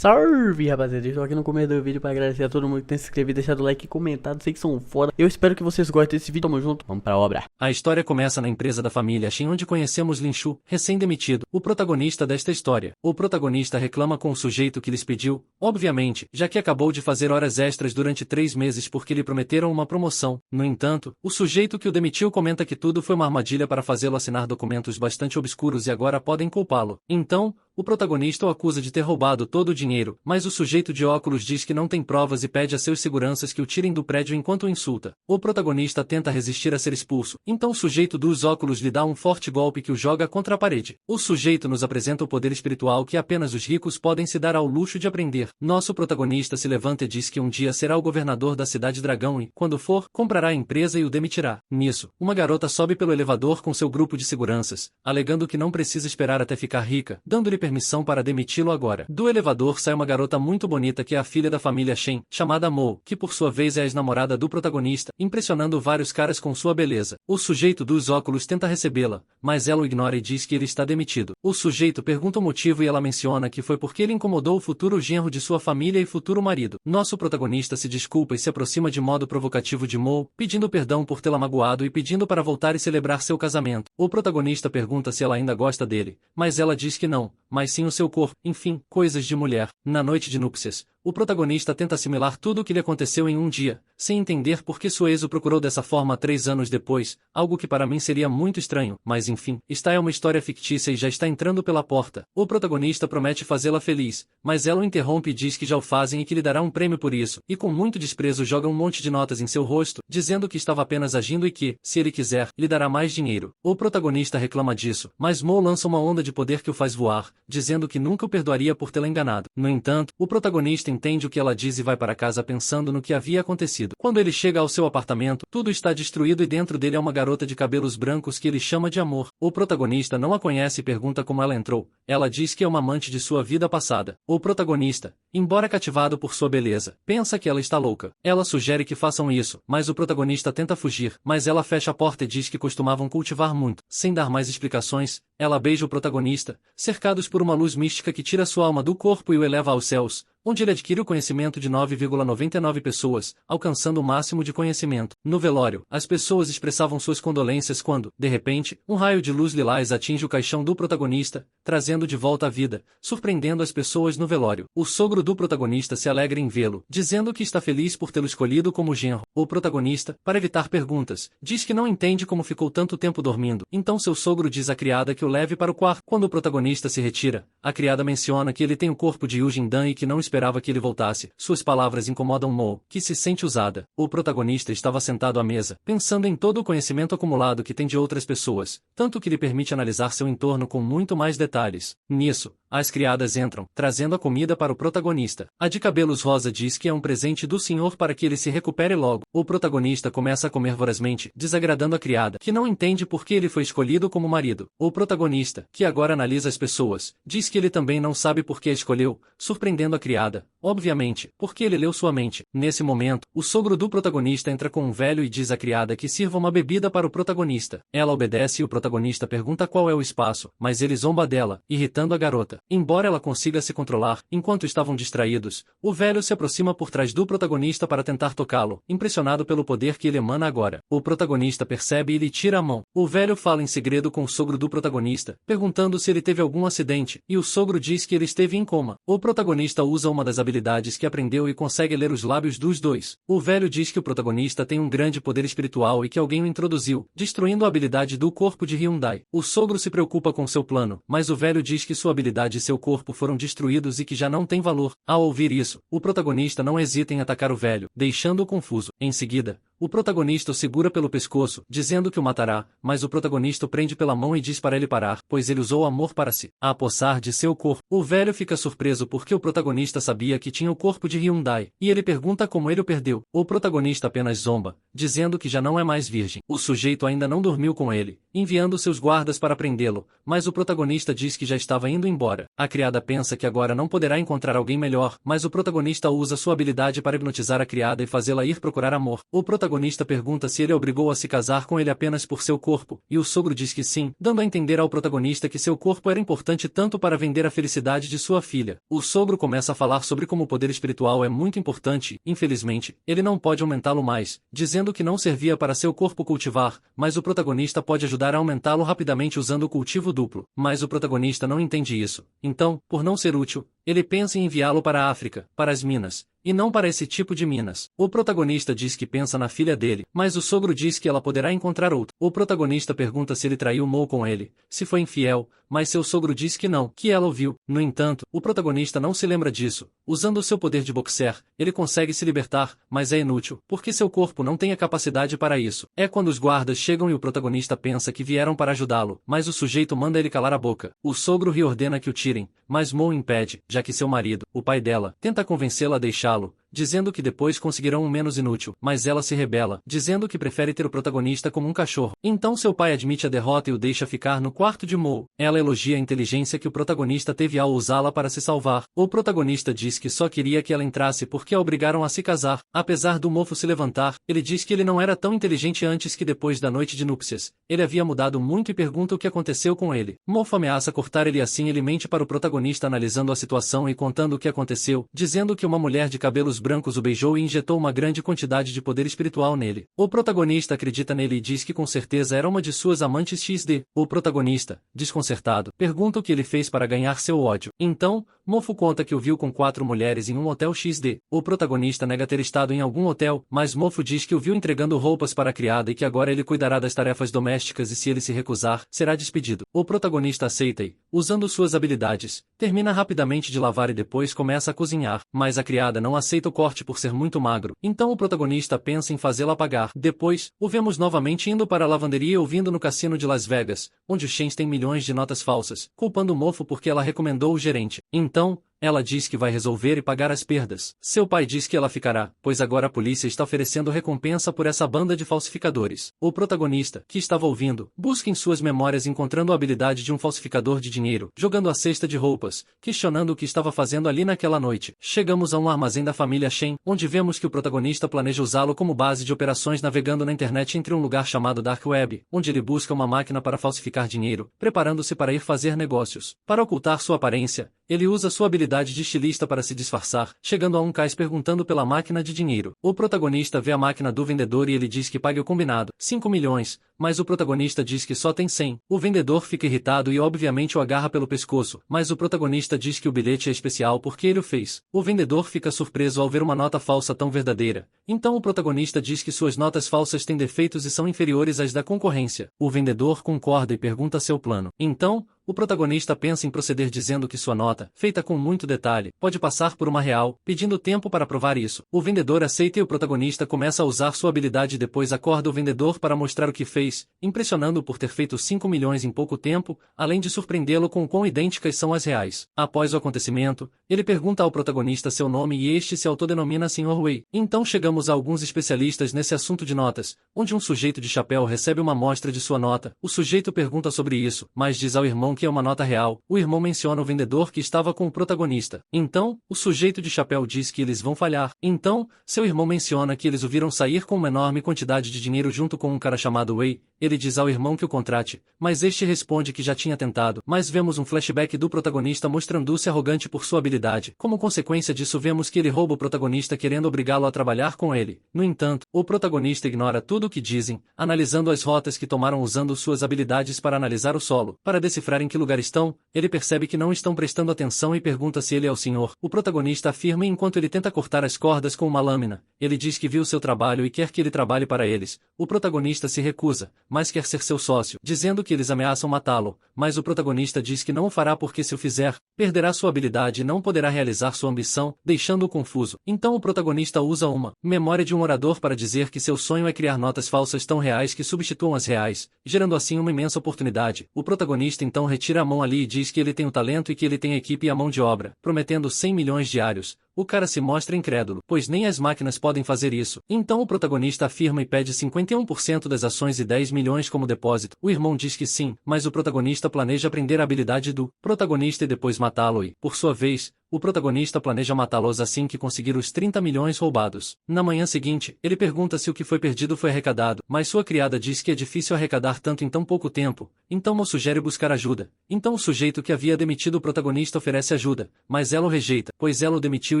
Salve, rapaziada, eu estou aqui no começo do vídeo para agradecer a todo mundo que tem se inscrevido, deixado o like e comentado, sei que são foda. Eu espero que vocês gostem desse vídeo, tamo junto, vamos pra obra. A história começa na empresa da família Shin, onde conhecemos Lin Shu, recém-demitido, o protagonista desta história. O protagonista reclama com o sujeito que lhes pediu, obviamente, já que acabou de fazer horas extras durante 3 meses porque lhe prometeram uma promoção. No entanto, o sujeito que o demitiu comenta que tudo foi uma armadilha para fazê-lo assinar documentos bastante obscuros e agora podem culpá-lo. Então, o protagonista o acusa de ter roubado todo o dinheiro, mas o sujeito de óculos diz que não tem provas e pede a seus seguranças que o tirem do prédio enquanto o insulta. O protagonista tenta resistir a ser expulso, então o sujeito dos óculos lhe dá um forte golpe que o joga contra a parede. O sujeito nos apresenta o poder espiritual que apenas os ricos podem se dar ao luxo de aprender. Nosso protagonista se levanta e diz que um dia será o governador da cidade Dragão e, quando for, comprará a empresa e o demitirá. Nisso, uma garota sobe pelo elevador com seu grupo de seguranças, alegando que não precisa esperar até ficar rica, dando-lhe permissão para demiti-lo agora. Do elevador sai uma garota muito bonita que é a filha da família Shen, chamada Mo, que por sua vez é a ex-namorada do protagonista, impressionando vários caras com sua beleza. O sujeito dos óculos tenta recebê-la, mas ela o ignora e diz que ele está demitido. O sujeito pergunta o motivo e ela menciona que foi porque ele incomodou o futuro genro de sua família e futuro marido. Nosso protagonista se desculpa e se aproxima de modo provocativo de Mo, pedindo perdão por tê-la magoado e pedindo para voltar e celebrar seu casamento. O protagonista pergunta se ela ainda gosta dele, mas ela diz que não, mas sim o seu corpo, enfim, coisas de mulher. Na noite de núpcias, o protagonista tenta assimilar tudo o que lhe aconteceu em um dia, sem entender por que sua ex o procurou dessa forma 3 anos depois, algo que para mim seria muito estranho, mas enfim, esta é uma história fictícia e já está entrando pela porta. O protagonista promete fazê-la feliz, mas ela o interrompe e diz que já o fazem e que lhe dará um prêmio por isso, e com muito desprezo joga um monte de notas em seu rosto, dizendo que estava apenas agindo e que, se ele quiser, lhe dará mais dinheiro. O protagonista reclama disso, mas Mo lança uma onda de poder que o faz voar, dizendo que nunca o perdoaria por tê-la enganado. No entanto, o protagonista entende o que ela diz e vai para casa pensando no que havia acontecido. Quando ele chega ao seu apartamento, tudo está destruído e dentro dele há uma garota de cabelos brancos que ele chama de amor. O protagonista não a conhece e pergunta como ela entrou. Ela diz que é uma amante de sua vida passada. O protagonista, embora cativado por sua beleza, pensa que ela está louca. Ela sugere que façam isso, mas o protagonista tenta fugir, mas ela fecha a porta e diz que costumavam cultivar muito. Sem dar mais explicações, ela beija o protagonista, cercados por uma luz mística que tira sua alma do corpo e o eleva aos céus, onde ele adquire o conhecimento de 9,99 pessoas, alcançando o máximo de conhecimento. No velório, as pessoas expressavam suas condolências quando, de repente, um raio de luz lilás atinge o caixão do protagonista, trazendo de volta a vida, surpreendendo as pessoas no velório. O sogro do protagonista se alegra em vê-lo, dizendo que está feliz por tê-lo escolhido como genro. O protagonista, para evitar perguntas, diz que não entende como ficou tanto tempo dormindo, então seu sogro diz à criada que o leve para o quarto. Quando o protagonista se retira, a criada menciona que ele tem o corpo de Yu Jindan e que não esperava que ele voltasse. Suas palavras incomodam Mo, que se sente usada. O protagonista estava sentado à mesa, pensando em todo o conhecimento acumulado que tem de outras pessoas, tanto que lhe permite analisar seu entorno com muito mais detalhes. Nisso, as criadas entram, trazendo a comida para o protagonista. A de cabelos rosa diz que é um presente do senhor para que ele se recupere logo. O protagonista começa a comer vorazmente, desagradando a criada, que não entende por que ele foi escolhido como marido. O protagonista, que agora analisa as pessoas, diz que ele também não sabe por que a escolheu, surpreendendo a criada, obviamente, porque ele leu sua mente. Nesse momento, o sogro do protagonista entra com um velho e diz à criada que sirva uma bebida para o protagonista. Ela obedece e o protagonista pergunta qual é o espaço, mas ele zomba dela, irritando a garota. Embora ela consiga se controlar, enquanto estavam distraídos, o velho se aproxima por trás do protagonista para tentar tocá-lo, impressionado pelo poder que ele emana agora. O protagonista percebe e lhe tira a mão. O velho fala em segredo com o sogro do protagonista, perguntando se ele teve algum acidente, e o sogro diz que ele esteve em coma. O protagonista usa uma das habilidades que aprendeu e consegue ler os lábios dos dois. O velho diz que o protagonista tem um grande poder espiritual e que alguém o introduziu, destruindo a habilidade do corpo de Hyundai. O sogro se preocupa com seu plano, mas o velho diz que sua habilidade e seu corpo foram destruídos e que já não tem valor. Ao ouvir isso, o protagonista não hesita em atacar o velho, deixando-o confuso. Em seguida, o protagonista o segura pelo pescoço, dizendo que o matará, mas o protagonista o prende pela mão e diz para ele parar, pois ele usou o amor para se apossar de seu corpo. O velho fica surpreso porque o protagonista sabia que tinha o corpo de Hyundai, e ele pergunta como ele o perdeu. O protagonista apenas zomba, dizendo que já não é mais virgem. O sujeito ainda não dormiu com ele, enviando seus guardas para prendê-lo, mas o protagonista diz que já estava indo embora. A criada pensa que agora não poderá encontrar alguém melhor, mas o protagonista usa sua habilidade para hipnotizar a criada e fazê-la ir procurar amor. O protagonista protagonista pergunta se ele obrigou a se casar com ele apenas por seu corpo, e o sogro diz que sim, dando a entender ao protagonista que seu corpo era importante tanto para vender a felicidade de sua filha. O sogro começa a falar sobre como o poder espiritual é muito importante, infelizmente, ele não pode aumentá-lo mais, dizendo que não servia para seu corpo cultivar, mas o protagonista pode ajudar a aumentá-lo rapidamente usando o cultivo duplo. Mas o protagonista não entende isso. Então, por não ser útil, ele pensa em enviá-lo para a África, para as minas, e não para esse tipo de minas. O protagonista diz que pensa na filha dele, mas o sogro diz que ela poderá encontrar outra. O protagonista pergunta se ele traiu Mo com ele, se foi infiel, mas seu sogro diz que não, que ela o viu. No entanto, o protagonista não se lembra disso. Usando seu poder de boxer, ele consegue se libertar, mas é inútil, porque seu corpo não tem a capacidade para isso. É quando os guardas chegam e o protagonista pensa que vieram para ajudá-lo, mas o sujeito manda ele calar a boca. O sogro reordena que o tirem, mas Mo impede, já que seu marido, o pai dela, tenta convencê-la a deixá-lo, dizendo que depois conseguirão um menos inútil, mas ela se rebela, dizendo que prefere ter o protagonista como um cachorro. Então seu pai admite a derrota e o deixa ficar no quarto de Mo. Ela elogia a inteligência que o protagonista teve ao usá-la para se salvar. O protagonista diz que só queria que ela entrasse porque a obrigaram a se casar. Apesar do mofo se levantar, ele diz que ele não era tão inteligente antes que depois da noite de núpcias. Ele havia mudado muito e pergunta o que aconteceu com ele. Mofo ameaça cortar ele assim ele mente para o protagonista analisando a situação e contando o que aconteceu, dizendo que uma mulher de cabelos brancos o beijou e injetou uma grande quantidade de poder espiritual nele. O protagonista acredita nele e diz que com certeza era uma de suas amantes XD. O protagonista, desconcertado, pergunta o que ele fez para ganhar seu ódio. Então, Mofo conta que o viu com 4 mulheres em um hotel XD. O protagonista nega ter estado em algum hotel, mas Mofo diz que o viu entregando roupas para a criada e que agora ele cuidará das tarefas domésticas e se ele se recusar, será despedido. O protagonista aceita e, usando suas habilidades, termina rapidamente de lavar e depois começa a cozinhar, mas a criada não aceita o corte por ser muito magro, então o protagonista pensa em fazê-la pagar. Depois, o vemos novamente indo para a lavanderia e ouvindo no cassino de Las Vegas, onde os Shens têm milhões de notas falsas, culpando o Mofo porque ela recomendou o gerente. Então, ela diz que vai resolver e pagar as perdas. Seu pai diz que ela ficará, pois agora a polícia está oferecendo recompensa por essa banda de falsificadores. O protagonista, que estava ouvindo, busca em suas memórias encontrando a habilidade de um falsificador de dinheiro, jogando a cesta de roupas, questionando o que estava fazendo ali naquela noite. Chegamos a um armazém da família Shen, onde vemos que o protagonista planeja usá-lo como base de operações navegando na internet entre um lugar chamado Dark Web, onde ele busca uma máquina para falsificar dinheiro, preparando-se para ir fazer negócios. Para ocultar sua aparência, ele usa sua habilidade de estilista para se disfarçar, chegando a um cais perguntando pela máquina de dinheiro. O protagonista vê a máquina do vendedor e ele diz que pague o combinado, 5 milhões, mas o protagonista diz que só tem 100. O vendedor fica irritado e obviamente o agarra pelo pescoço, mas o protagonista diz que o bilhete é especial porque ele o fez. O vendedor fica surpreso ao ver uma nota falsa tão verdadeira. Então o protagonista diz que suas notas falsas têm defeitos e são inferiores às da concorrência. O vendedor concorda e pergunta seu plano. Então, o protagonista pensa em proceder dizendo que sua nota, feita com muito detalhe, pode passar por uma real, pedindo tempo para provar isso. O vendedor aceita e o protagonista começa a usar sua habilidade e depois acorda o vendedor para mostrar o que fez, impressionando-o por ter feito 5 milhões em pouco tempo, além de surpreendê-lo com quão idênticas são as reais. Após o acontecimento, ele pergunta ao protagonista seu nome e este se autodenomina Sr. Wei. Então chegamos a alguns especialistas nesse assunto de notas, onde um sujeito de chapéu recebe uma amostra de sua nota. O sujeito pergunta sobre isso, mas diz ao irmão que é uma nota real. O irmão menciona o vendedor que estava com o protagonista. Então, o sujeito de chapéu diz que eles vão falhar. Então, seu irmão menciona que eles o viram sair com uma enorme quantidade de dinheiro junto com um cara chamado Wei. Ele diz ao irmão que o contrate, mas este responde que já tinha tentado. Mas vemos um flashback do protagonista mostrando-se arrogante por sua habilidade. Como consequência disso vemos que ele rouba o protagonista querendo obrigá-lo a trabalhar com ele. No entanto, o protagonista ignora tudo o que dizem, analisando as rotas que tomaram usando suas habilidades para analisar o solo. Para decifrar em que lugar estão, ele percebe que não estão prestando atenção e pergunta se ele é o senhor. O protagonista afirma enquanto ele tenta cortar as cordas com uma lâmina. Ele diz que viu seu trabalho e quer que ele trabalhe para eles. O protagonista se recusa, mas quer ser seu sócio, dizendo que eles ameaçam matá-lo, mas o protagonista diz que não o fará porque se o fizer, perderá sua habilidade e não poderá realizar sua ambição, deixando-o confuso. Então o protagonista usa uma memória de um orador para dizer que seu sonho é criar notas falsas tão reais que substituam as reais, gerando assim uma imensa oportunidade. O protagonista então retira a mão ali e diz que ele tem o talento e que ele tem a equipe e a mão de obra, prometendo 100 milhões diários. O cara se mostra incrédulo, pois nem as máquinas podem fazer isso. Então o protagonista afirma e pede 51% das ações e 10 milhões como depósito. O irmão diz que sim, mas o protagonista planeja aprender a habilidade do protagonista e depois matá-lo e, por sua vez, o protagonista planeja matá-los assim que conseguir os 30 milhões roubados. Na manhã seguinte, ele pergunta se o que foi perdido foi arrecadado, mas sua criada diz que é difícil arrecadar tanto em tão pouco tempo, então Mo sugere buscar ajuda. Então o sujeito que havia demitido o protagonista oferece ajuda, mas ela o rejeita, pois ela o demitiu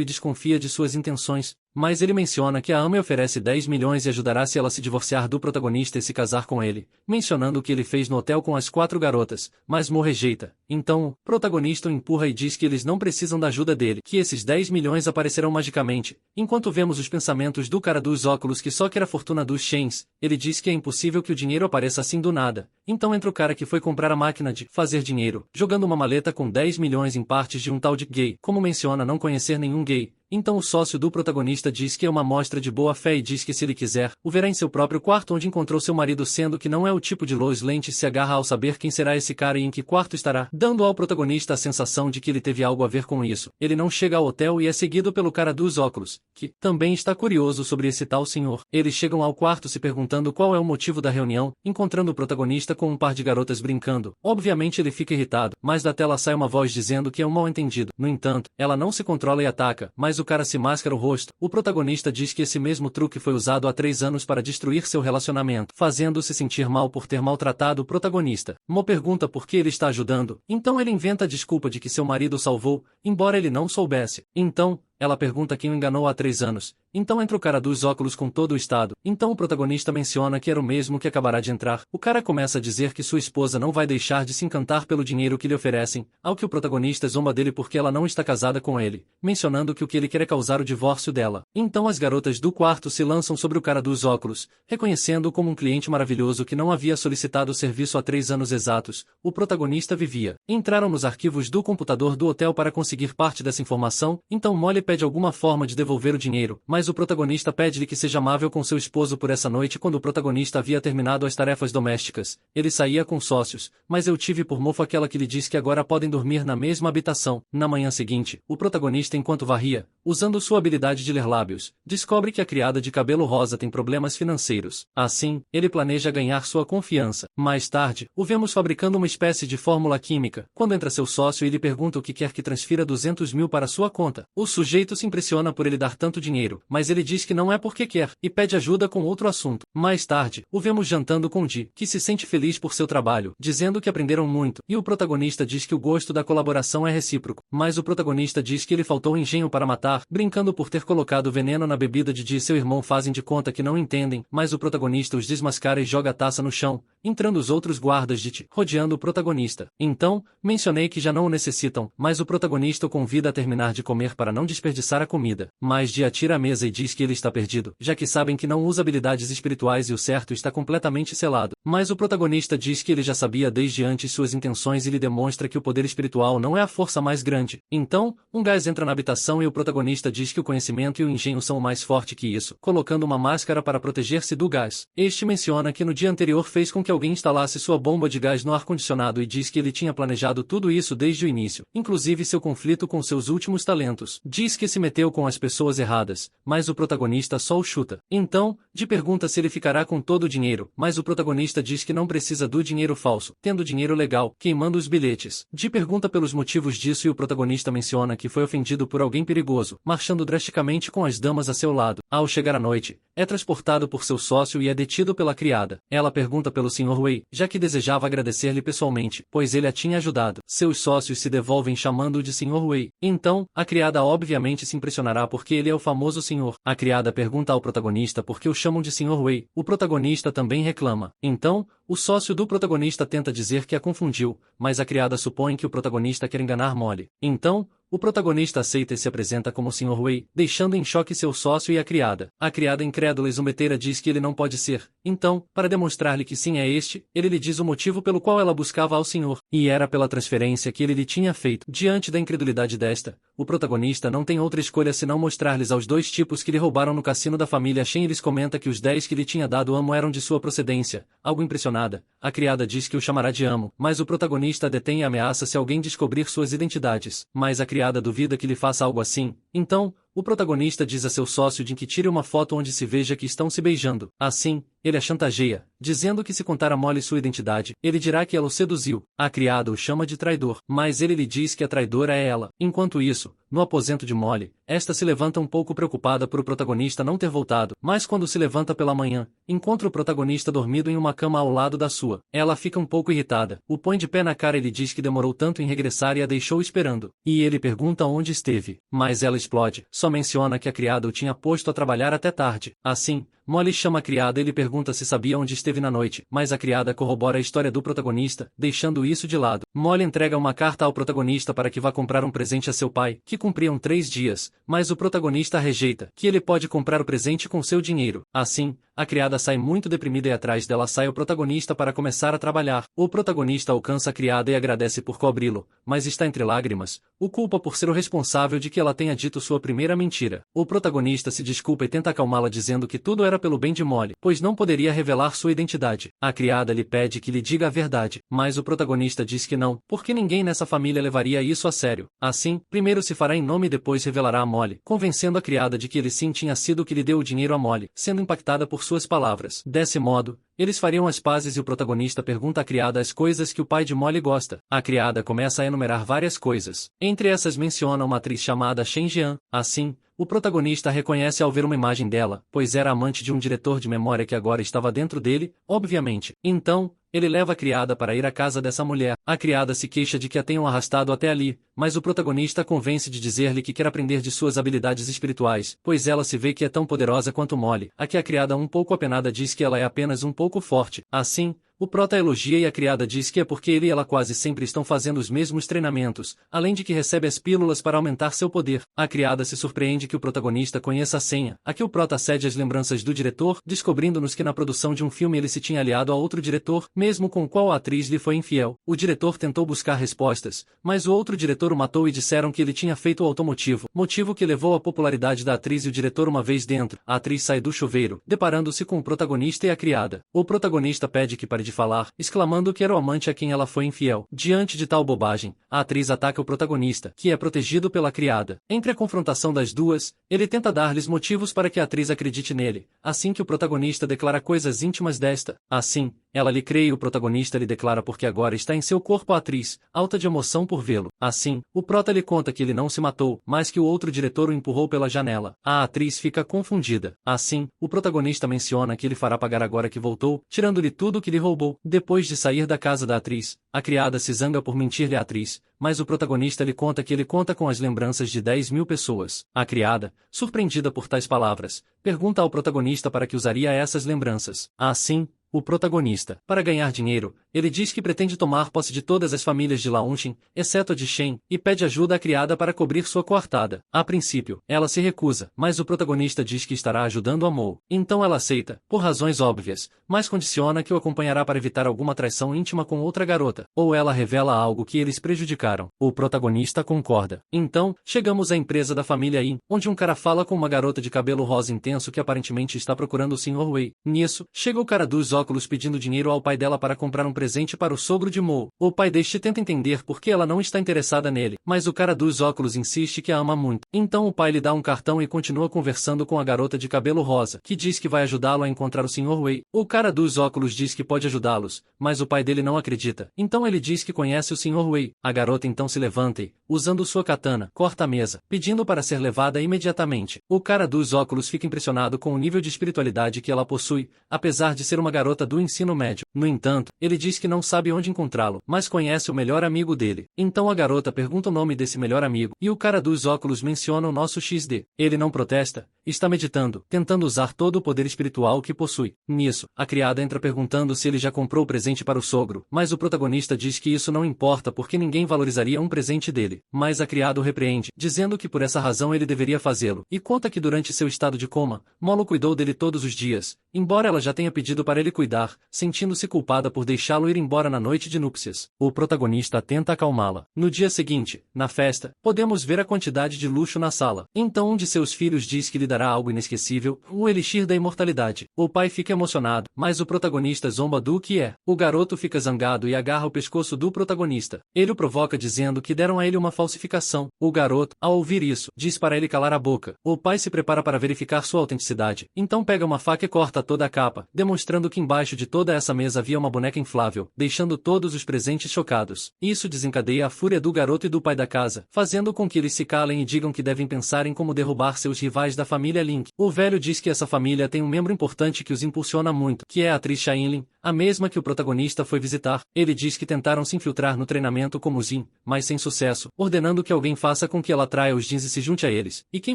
e desconfia de suas intenções. Mas ele menciona que a ama e oferece 10 milhões e ajudará se ela se divorciar do protagonista e se casar com ele, mencionando o que ele fez no hotel com as 4 garotas, mas Mo rejeita. Então, o protagonista o empurra e diz que eles não precisam da ajuda dele, que esses 10 milhões aparecerão magicamente. Enquanto vemos os pensamentos do cara dos óculos que só quer a fortuna dos Shens, ele diz que é impossível que o dinheiro apareça assim do nada. Então entra o cara que foi comprar a máquina de fazer dinheiro, jogando uma maleta com 10 milhões em partes de um tal de gay, como menciona não conhecer nenhum gay. Então o sócio do protagonista diz que é uma amostra de boa fé e diz que se ele quiser, o verá em seu próprio quarto onde encontrou seu marido, sendo que não é o tipo de Lois Lane se agarra ao saber quem será esse cara e em que quarto estará, dando ao protagonista a sensação de que ele teve algo a ver com isso. Ele não chega ao hotel e é seguido pelo cara dos óculos, que também está curioso sobre esse tal senhor. Eles chegam ao quarto se perguntando qual é o motivo da reunião, encontrando o protagonista com um par de garotas brincando. Obviamente ele fica irritado, mas da tela sai uma voz dizendo que é um mal-entendido. No entanto, ela não se controla e ataca, mas o cara se máscara o rosto. O protagonista diz que esse mesmo truque foi usado há 3 anos para destruir seu relacionamento, fazendo-se sentir mal por ter maltratado o protagonista. Mo pergunta por que ele está ajudando, então ele inventa a desculpa de que seu marido o salvou, embora ele não soubesse. Então, ela pergunta quem o enganou há 3 anos. Então entra o cara dos óculos com todo o estado. Então o protagonista menciona que era o mesmo que acabará de entrar. O cara começa a dizer que sua esposa não vai deixar de se encantar pelo dinheiro que lhe oferecem, ao que o protagonista zomba dele porque ela não está casada com ele, mencionando que o que ele quer é causar o divórcio dela. Então as garotas do quarto se lançam sobre o cara dos óculos, reconhecendo-o como um cliente maravilhoso que não havia solicitado o serviço há 3 anos exatos. O protagonista vivia. Entraram nos arquivos do computador do hotel para conseguir parte dessa informação, então Molly pede alguma forma de devolver o dinheiro, mas o protagonista pede-lhe que seja amável com seu esposo por essa noite. Quando o protagonista havia terminado as tarefas domésticas, ele saía com sócios, mas eu tive por mofo aquela que lhe diz que agora podem dormir na mesma habitação. Na manhã seguinte, o protagonista, enquanto varria, usando sua habilidade de ler lábios, descobre que a criada de cabelo rosa tem problemas financeiros. Assim, ele planeja ganhar sua confiança. Mais tarde, o vemos fabricando uma espécie de fórmula química, quando entra seu sócio e lhe pergunta o que quer que transfira 200 mil para sua conta. O sujeito se impressiona por ele dar tanto dinheiro, mas ele diz que não é porque quer, e pede ajuda com outro assunto. Mais tarde, o vemos jantando com Dee, que se sente feliz por seu trabalho, dizendo que aprenderam muito, e o protagonista diz que o gosto da colaboração é recíproco, mas o protagonista diz que ele faltou engenho para matar, brincando por ter colocado veneno na bebida de Dee e seu irmão fazem de conta que não entendem, mas o protagonista os desmascara e joga a taça no chão, entrando os outros guardas de Dee, rodeando o protagonista. Então, mencionei que já não o necessitam, mas o protagonista o convida a terminar de comer para não desperdiçar a comida, mas Dee atira a mesa e diz que ele está perdido, já que sabem que não usa habilidades espirituais e o certo está completamente selado. Mas o protagonista diz que ele já sabia desde antes suas intenções e lhe demonstra que o poder espiritual não é a força mais grande. Então, um gás entra na habitação e o protagonista diz que o conhecimento e o engenho são o mais forte que isso, colocando uma máscara para proteger-se do gás. Este menciona que no dia anterior fez com que alguém instalasse sua bomba de gás no ar-condicionado e diz que ele tinha planejado tudo isso desde o início, inclusive seu conflito com seus últimos talentos. Diz que se meteu com as pessoas erradas, mas o protagonista só o chuta. Então, Dee pergunta se ele ficará com todo o dinheiro, mas o protagonista diz que não precisa do dinheiro falso, tendo dinheiro legal, queimando os bilhetes. Dee pergunta pelos motivos disso e o protagonista menciona que foi ofendido por alguém perigoso, marchando drasticamente com as damas a seu lado. Ao chegar à noite, é transportado por seu sócio e é detido pela criada. Ela pergunta pelo Sr. Wei, já que desejava agradecer-lhe pessoalmente, pois ele a tinha ajudado. Seus sócios se devolvem chamando-o de Sr. Wei. Então, a criada obviamente se impressionará porque ele é o famoso senhor. A criada pergunta ao protagonista por que o chamam de Sr. Wei. O protagonista também reclama. Então, o sócio do protagonista tenta dizer que a confundiu, mas a criada supõe que o protagonista quer enganar Molly. Então, o protagonista aceita e se apresenta como Sr. Wei, deixando em choque seu sócio e a criada. A criada incrédula e zombeteira diz que ele não pode ser. Então, para demonstrar-lhe que sim é este, ele lhe diz o motivo pelo qual ela buscava ao senhor, e era pela transferência que ele lhe tinha feito. Diante da incredulidade desta, o protagonista não tem outra escolha senão mostrar-lhes aos 2 tipos que lhe roubaram no cassino da família Shen e lhes comenta que os 10 que lhe tinha dado amo eram de sua procedência. Algo impressionada, a criada diz que o chamará de amo, mas o protagonista a detém e ameaça se alguém descobrir suas identidades. Mas a criada duvida que lhe faça algo assim. Então, o protagonista diz a seu sócio de que tire uma foto onde se veja que estão se beijando. Assim, ele a chantageia, dizendo que se contar a Molly sua identidade, ele dirá que ela o seduziu. A criada o chama de traidor, mas ele lhe diz que a traidora é ela. Enquanto isso, no aposento de Molly, esta se levanta um pouco preocupada por o protagonista não ter voltado, mas quando se levanta pela manhã, encontra o protagonista dormido em uma cama ao lado da sua. Ela fica um pouco irritada, o põe de pé na cara e lhe diz que demorou tanto em regressar e a deixou esperando. E ele pergunta onde esteve, mas ela explode, só menciona que a criada o tinha posto a trabalhar até tarde. Assim, Molly chama a criada e lhe pergunta se sabia onde esteve na noite, mas a criada corrobora a história do protagonista, deixando isso de lado. Molly entrega uma carta ao protagonista para que vá comprar um presente a seu pai, que cumpriam 3 dias, mas o protagonista rejeita, que ele pode comprar o presente com seu dinheiro. Assim, a criada sai muito deprimida e atrás dela sai o protagonista para começar a trabalhar. O protagonista alcança a criada e agradece por cobri-lo, mas está entre lágrimas, o culpa por ser o responsável de que ela tenha dito sua primeira mentira. O protagonista se desculpa e tenta acalmá-la dizendo que tudo era pelo bem de Molly, pois não poderia revelar sua identidade. A criada lhe pede que lhe diga a verdade, mas o protagonista diz que não, porque ninguém nessa família levaria isso a sério. Assim, primeiro se fará em nome e depois revelará a Molly, convencendo a criada de que ele sim tinha sido o que lhe deu o dinheiro a Molly, sendo impactada por suas palavras. Desse modo, eles fariam as pazes e o protagonista pergunta à criada as coisas que o pai de Molly gosta. A criada começa a enumerar várias coisas. Entre essas menciona uma atriz chamada Shen Jian. Assim, o protagonista reconhece ao ver uma imagem dela, pois era amante de um diretor de memória que agora estava dentro dele, obviamente. Então, ele leva a criada para ir à casa dessa mulher. A criada se queixa de que a tenham arrastado até ali, mas o protagonista convence de dizer-lhe que quer aprender de suas habilidades espirituais, pois ela se vê que é tão poderosa quanto Molly. A que a criada um pouco apenada diz que ela é apenas um pouco forte. Assim, o prota elogia e a criada diz que é porque ele e ela quase sempre estão fazendo os mesmos treinamentos, além de que recebe as pílulas para aumentar seu poder. A criada se surpreende que o protagonista conheça a senha, a que o prota cede as lembranças do diretor, descobrindo-nos que na produção de um filme ele se tinha aliado a outro diretor, mesmo com o qual a atriz lhe foi infiel. O diretor tentou buscar respostas, mas o outro diretor o matou e disseram que ele tinha feito o automotivo, motivo que levou à popularidade da atriz e o diretor uma vez dentro. A atriz sai do chuveiro, deparando-se com o protagonista e a criada. O protagonista pede que pare de falar, exclamando que era o amante a quem ela foi infiel. Diante de tal bobagem, a atriz ataca o protagonista, que é protegido pela criada. Entre a confrontação das duas, ele tenta dar-lhes motivos para que a atriz acredite nele, assim que o protagonista declara coisas íntimas desta. Assim, ela lhe crê e o protagonista lhe declara porque agora está em seu corpo a atriz, alta de emoção por vê-lo. Assim, o prota lhe conta que ele não se matou, mas que o outro diretor o empurrou pela janela. A atriz fica confundida. Assim, o protagonista menciona que ele fará pagar agora que voltou, tirando-lhe tudo o que lhe roubou. Depois de sair da casa da atriz, a criada se zanga por mentir-lhe à atriz, mas o protagonista lhe conta que ele conta com as lembranças de 10.000 pessoas. A criada, surpreendida por tais palavras, pergunta ao protagonista para que usaria essas lembranças. Assim, o protagonista, para ganhar dinheiro, ele diz que pretende tomar posse de todas as famílias de Launchen, exceto a de Shen, e pede ajuda à criada para cobrir sua coartada. A princípio, ela se recusa, mas o protagonista diz que estará ajudando a Mo. Então ela aceita, por razões óbvias, mas condiciona que o acompanhará para evitar alguma traição íntima com outra garota, ou ela revela algo que eles prejudicaram. O protagonista concorda. Então, chegamos à empresa da família Yin, onde um cara fala com uma garota de cabelo rosa intenso que aparentemente está procurando o Sr. Wei. Nisso, chega o cara dos óculos pedindo dinheiro ao pai dela para comprar um presente para o sogro de Mo. O pai deste tenta entender por que ela não está interessada nele, mas o cara dos óculos insiste que a ama muito. Então o pai lhe dá um cartão e continua conversando com a garota de cabelo rosa, que diz que vai ajudá-lo a encontrar o Sr. Wei. O cara dos óculos diz que pode ajudá-los, mas o pai dele não acredita. Então ele diz que conhece o Sr. Wei. A garota então se levanta e, usando sua katana, corta a mesa, pedindo para ser levada imediatamente. O cara dos óculos fica impressionado com o nível de espiritualidade que ela possui, apesar de ser uma garota do ensino médio. No entanto, ele diz que não sabe onde encontrá-lo, mas conhece o melhor amigo dele. Então a garota pergunta o nome desse melhor amigo, e o cara dos óculos menciona o nosso XD. Ele não protesta, está meditando, tentando usar todo o poder espiritual que possui. Nisso, a criada entra perguntando se ele já comprou o presente para o sogro, mas o protagonista diz que isso não importa porque ninguém valorizaria um presente dele. Mas a criada o repreende, dizendo que por essa razão ele deveria fazê-lo, e conta que durante seu estado de coma, Molo cuidou dele todos os dias, embora ela já tenha pedido para ele cuidar, sentindo-se culpada por deixá-lo deixá-lo ir embora na noite de núpcias. O protagonista tenta acalmá-la. No dia seguinte, na festa, podemos ver a quantidade de luxo na sala. Então um de seus filhos diz que lhe dará algo inesquecível, o elixir da imortalidade. O pai fica emocionado, mas o protagonista zomba do que é. O garoto fica zangado e agarra o pescoço do protagonista. Ele o provoca dizendo que deram a ele uma falsificação. O garoto, ao ouvir isso, diz para ele calar a boca. O pai se prepara para verificar sua autenticidade. Então pega uma faca e corta toda a capa, demonstrando que embaixo de toda essa mesa havia uma boneca inflável, deixando todos os presentes chocados. Isso desencadeia a fúria do garoto e do pai da casa, fazendo com que eles se calem e digam que devem pensar em como derrubar seus rivais da família Link. O velho diz que essa família tem um membro importante que os impulsiona muito, que é a atriz Shailin, a mesma que o protagonista foi visitar. Ele diz que tentaram se infiltrar no treinamento como Jin, mas sem sucesso, ordenando que alguém faça com que ela traia os Jins e se junte a eles, e quem